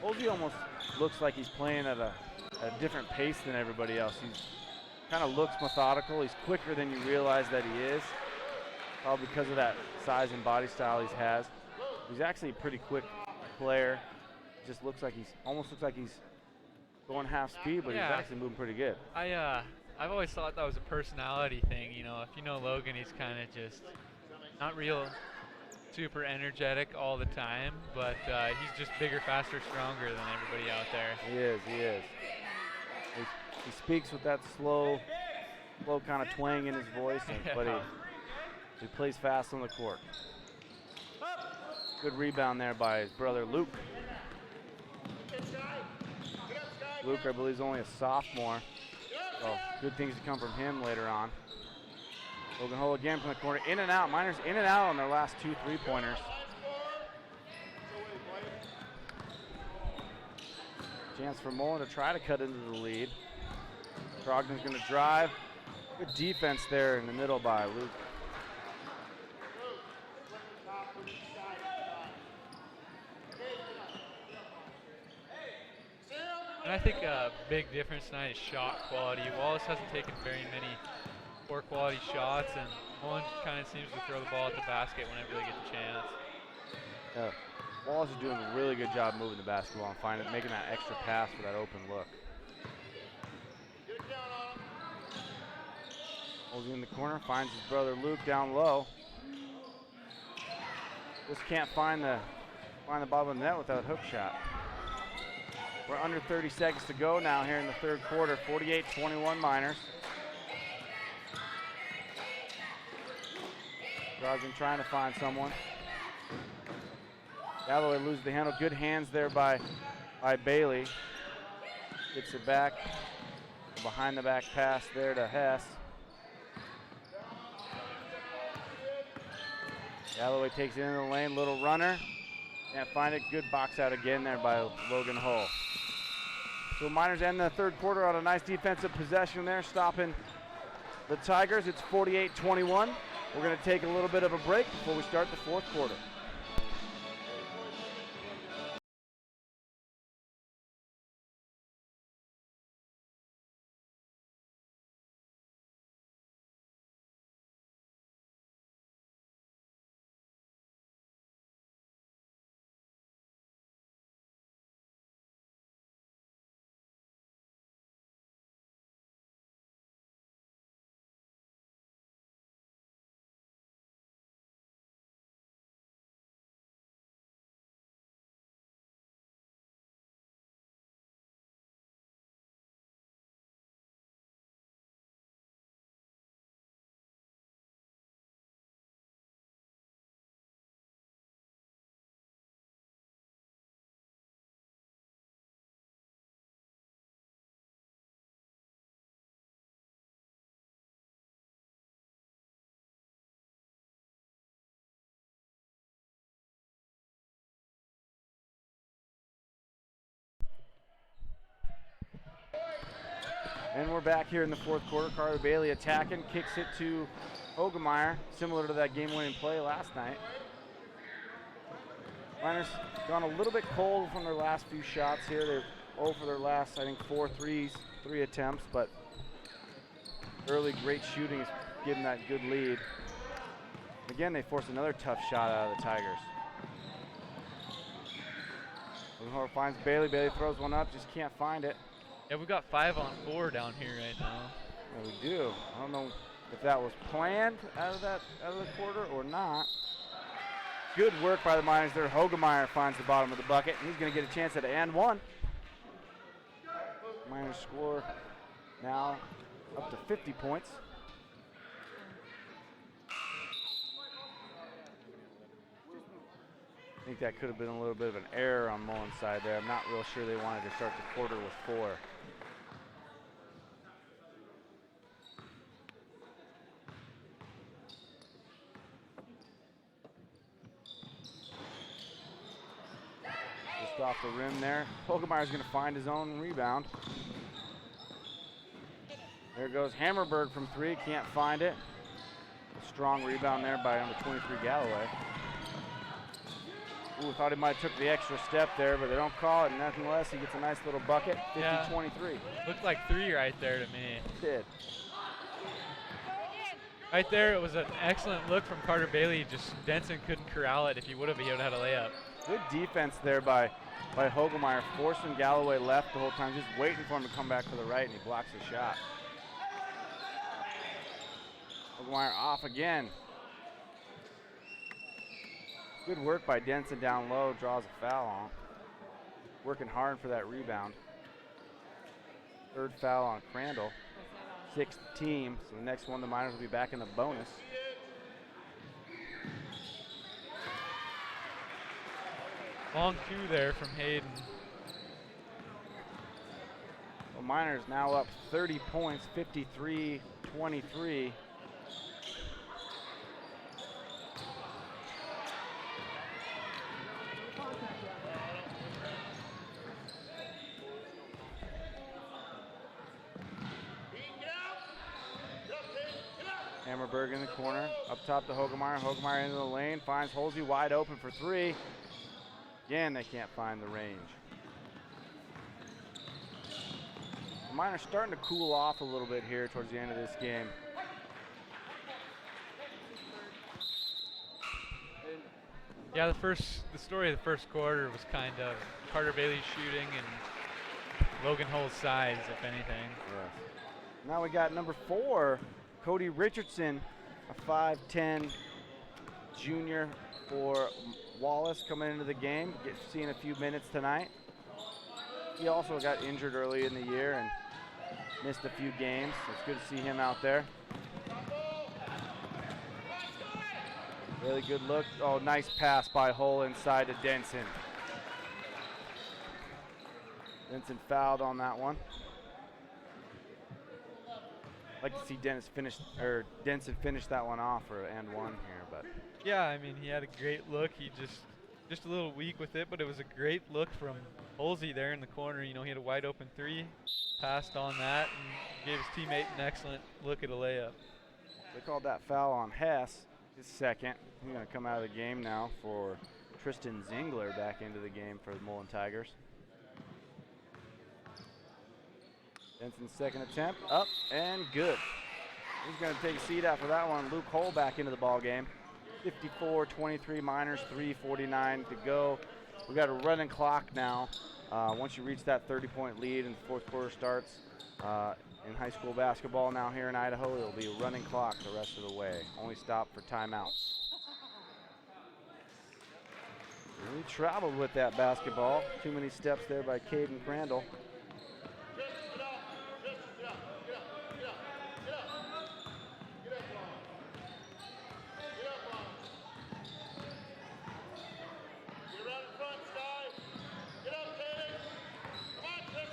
Olsey almost looks like he's playing at a different pace than everybody else. He's kind of looks methodical. He's quicker than you realize that he is, probably because of that size and body style he has. He's actually a pretty quick player. Just looks like almost looks like he's going half speed, but he's actually moving pretty good. I've always thought that was a personality thing. You know, if you know Logan, he's kind of just not real super energetic all the time, but he's just bigger, faster, stronger than everybody out there. He is. He speaks with that slow kind of twang in his voice, but he plays fast on the court. Good rebound there by his brother Luke. Luke, I believe, is only a sophomore. So good things to come from him later on. Logan Hull again from the corner, in and out. Miners in and out on their last 2 3-pointers. Chance for Mullan to try to cut into the lead. Trogdon's going to drive. Good defense there in the middle by Luke. And I think a big difference tonight is shot quality. Wallace hasn't taken very many poor quality shots, and Mullan kind of seems to throw the ball at the basket whenever they get the chance. Wallace is doing a really good job moving the basketball and making that extra pass for that open look. Holds in the corner, finds his brother Luke down low. Just can't find the bottom of the net with that hook shot. We're under 30 seconds to go now here in the third quarter. 48-21 Miners. Brogdon trying to find someone. Galloway loses the handle. Good hands there by Bailey. Gets it back. Behind the back pass there to Hess. Galloway takes it into the lane. Little runner. Can't find it. Good box out again there by Logan Hull. So Miners end the third quarter on a nice defensive possession there, stopping the Tigers. It's 48-21. We're going to take a little bit of a break before we start the fourth quarter. And we're back here in the fourth quarter. Carter Bailey attacking, kicks it to Hogemeyer, similar to that game-winning play last night. Miners gone a little bit cold from their last few shots here. They're 0 for their last, I think, 3 attempts, but early great shooting is giving that good lead. Again, they force another tough shot out of the Tigers. Loganhorn finds Bailey. Bailey throws one up, just can't find it. Yeah, we've got 5 on 4 down here right now. Yeah, we do. I don't know if that was planned out of the quarter or not. Good work by the Miners there. Hogemeyer finds the bottom of the bucket. He's going to get a chance at and one. Miners score now up to 50 points. I think that could have been a little bit of an error on Mullan's side there. I'm not real sure they wanted to start the quarter with 4. Just off the rim there. Hogemeyer's going to find his own rebound. There goes Hammerberg from 3, can't find it. A strong rebound there by number 23 Galloway. Ooh, thought he might have took the extra step there, but they don't call it. Nothing less, he gets a nice little bucket, 50-23. Looked like 3 right there to me. It did. Right there, it was an excellent look from Carter Bailey. Just Denson couldn't corral it. If he would have, he would have had a layup. Good defense there by Hogemeyer, forcing Galloway left the whole time, just waiting for him to come back to the right, and he blocks the shot. Hogemeyer off again. Good work by Denson down low, draws a foul on. Working hard for that rebound. 3rd foul on Crandall. 6th team, so the next one the Miners will be back in the bonus. Long 2 there from Hayden. Well, Miners now up 30 points, 53-23. Hammerberg in the corner, up top to Hogemeyer. Hogemeyer into the lane, finds Holsey wide open for 3. Again, they can't find the range. The Miners starting to cool off a little bit here towards the end of this game. Yeah, the story of the first quarter was kind of Carter Bailey shooting and Logan Hull's size, if anything. Yes. Now we got number 4, Cody Richardson, a 5'10" junior for Wallace coming into the game, seeing a few minutes tonight. He also got injured early in the year and missed a few games, so it's good to see him out there. Really good look. Oh, nice pass by Hull inside to Denson. Denson fouled on that one. I'd like to see Denson finish that one off for an and one here, but. Yeah, I mean, he had a great look. He just a little weak with it, but it was a great look from Holsey there in the corner. You know, he had a wide open 3, passed on that, and gave his teammate an excellent look at a layup. They called that foul on Hess, his second. He's going to come out of the game now for Tristan Zingler back into the game for the Mullan Tigers. Denson's second attempt, up and good. He's going to take a seat after that one. Luke Hull back into the ball game. 54-23 Miners, 3:49 to go. We got a running clock now. Once you reach that 30-point lead and the 4th quarter starts in high school basketball now here in Idaho, it'll be a running clock the rest of the way. Only stop for timeouts. Really traveled with that basketball. Too many steps there by Caden Crandall.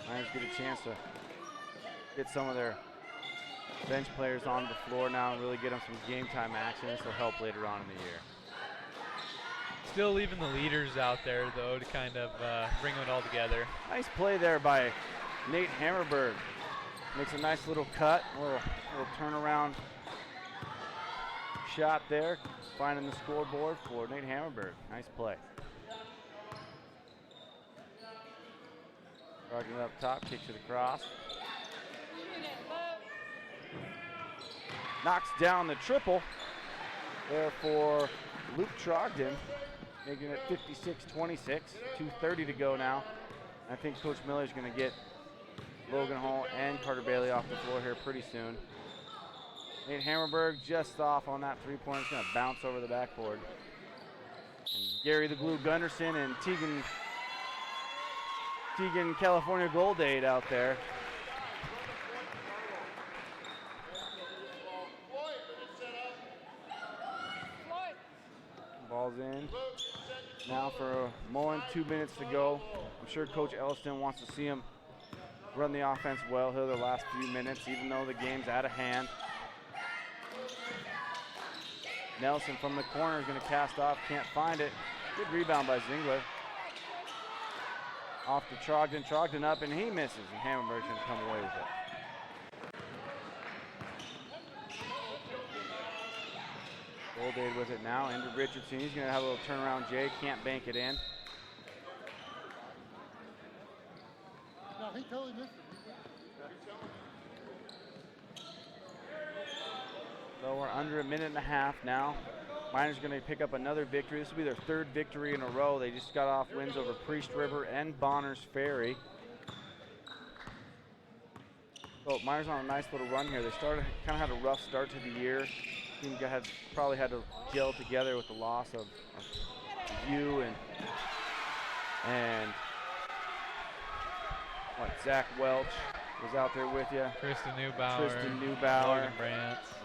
Miners get a chance to get some of their bench players on the floor now and really get them some game time action. This will help later on in the year. Still leaving the leaders out there, though, to kind of bring it all together. Nice play there by Nate Hammerberg. Makes a nice little cut, a little turnaround shot there, finding the scoreboard for Nate Hammerberg. Nice play. Rocking it up top, kicks it across. Knocks down the triple. there for Luke Trogdon, making it 56-26, 2:30 to go now. I think Coach Miller's going to get Logan Hall and Carter Bailey off the floor here pretty soon. Nate Hammerberg just off on that three-pointer. It's going to bounce over the backboard. And Gary the Glue Gunderson and Tegan California Gold Aid out there. Ball's in. Now for Mullan, 2 minutes to go. I'm sure Coach Elliston wants to see him run the offense well here the last few minutes, even though the game's out of hand. Nelson from the corner is going to cast off, can't find it. Good rebound by Zingler. Off to Trogdon, Trogdon up, and he misses, and Hammerberg's going to come away with it. Goldade with it now, into Richardson. He's going to have a little turnaround J, can't bank it in. No, he totally missed it. So we're under a minute and a half now. Miners going to pick up another victory. This will be their third victory in a row. They just got off wins over Priest River and Bonners Ferry. So Miners on a nice little run here. They kind of had a rough start to the year. Team probably had to gel together with the loss of you and Zach Welch was out there with you. Tristan Neubauer.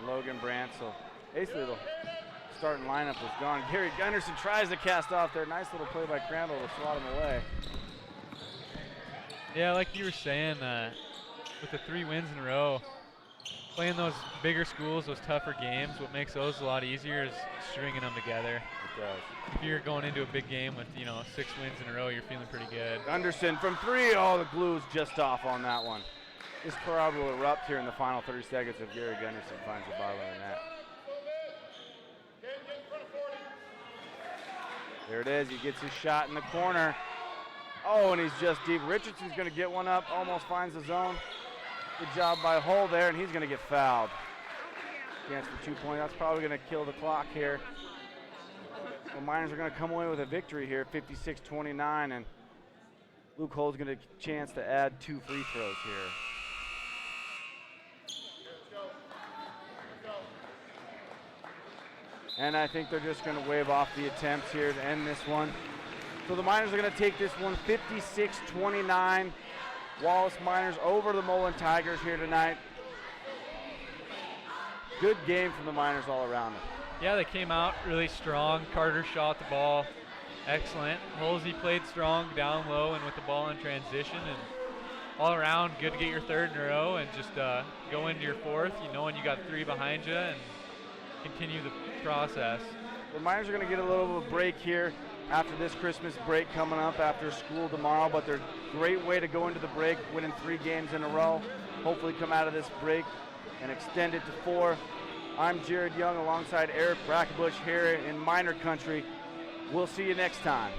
Logan Brandt. So basically the starting lineup was gone. Gary Gunderson tries to cast off there. Nice little play by Crandall to swat him away. Yeah, like you were saying, with the 3 wins in a row, playing those bigger schools, those tougher games, what makes those a lot easier is stringing them together. It does. If you're going into a big game with, 6 wins in a row, you're feeling pretty good. Gunderson from 3. Oh, the glue's just off on that one. This crowd will erupt here in the final 30 seconds if Gary Gunderson finds the bottom of the net. There it is. He gets his shot in the corner. Oh, and he's just deep. Richardson's going to get one up. Almost finds the zone. Good job by Hull there, and he's going to get fouled. Chance for 2 points. That's probably going to kill the clock here. The Miners are going to come away with a victory here, 56-29, and Luke Hull's going to get a chance to add 2 free throws here. And I think they're just going to wave off the attempts here to end this one. So the Miners are going to take this one 56-29. Wallace Miners over the Mullan Tigers here tonight. Good game from the Miners all around them. Yeah, they came out really strong. Carter shot the ball excellent. Holsey played strong down low and with the ball in transition, and all around good to get your 3rd in a row and just go into your 4th, knowing you got 3 behind you, and continue the process. The Miners are going to get a little bit of a break here after this Christmas break coming up after school tomorrow, but they're a great way to go into the break, winning 3 games in a row. Hopefully come out of this break and extend it to 4. I'm Jared Young alongside Eric Brackenbush here in Miner Country. We'll see you next time.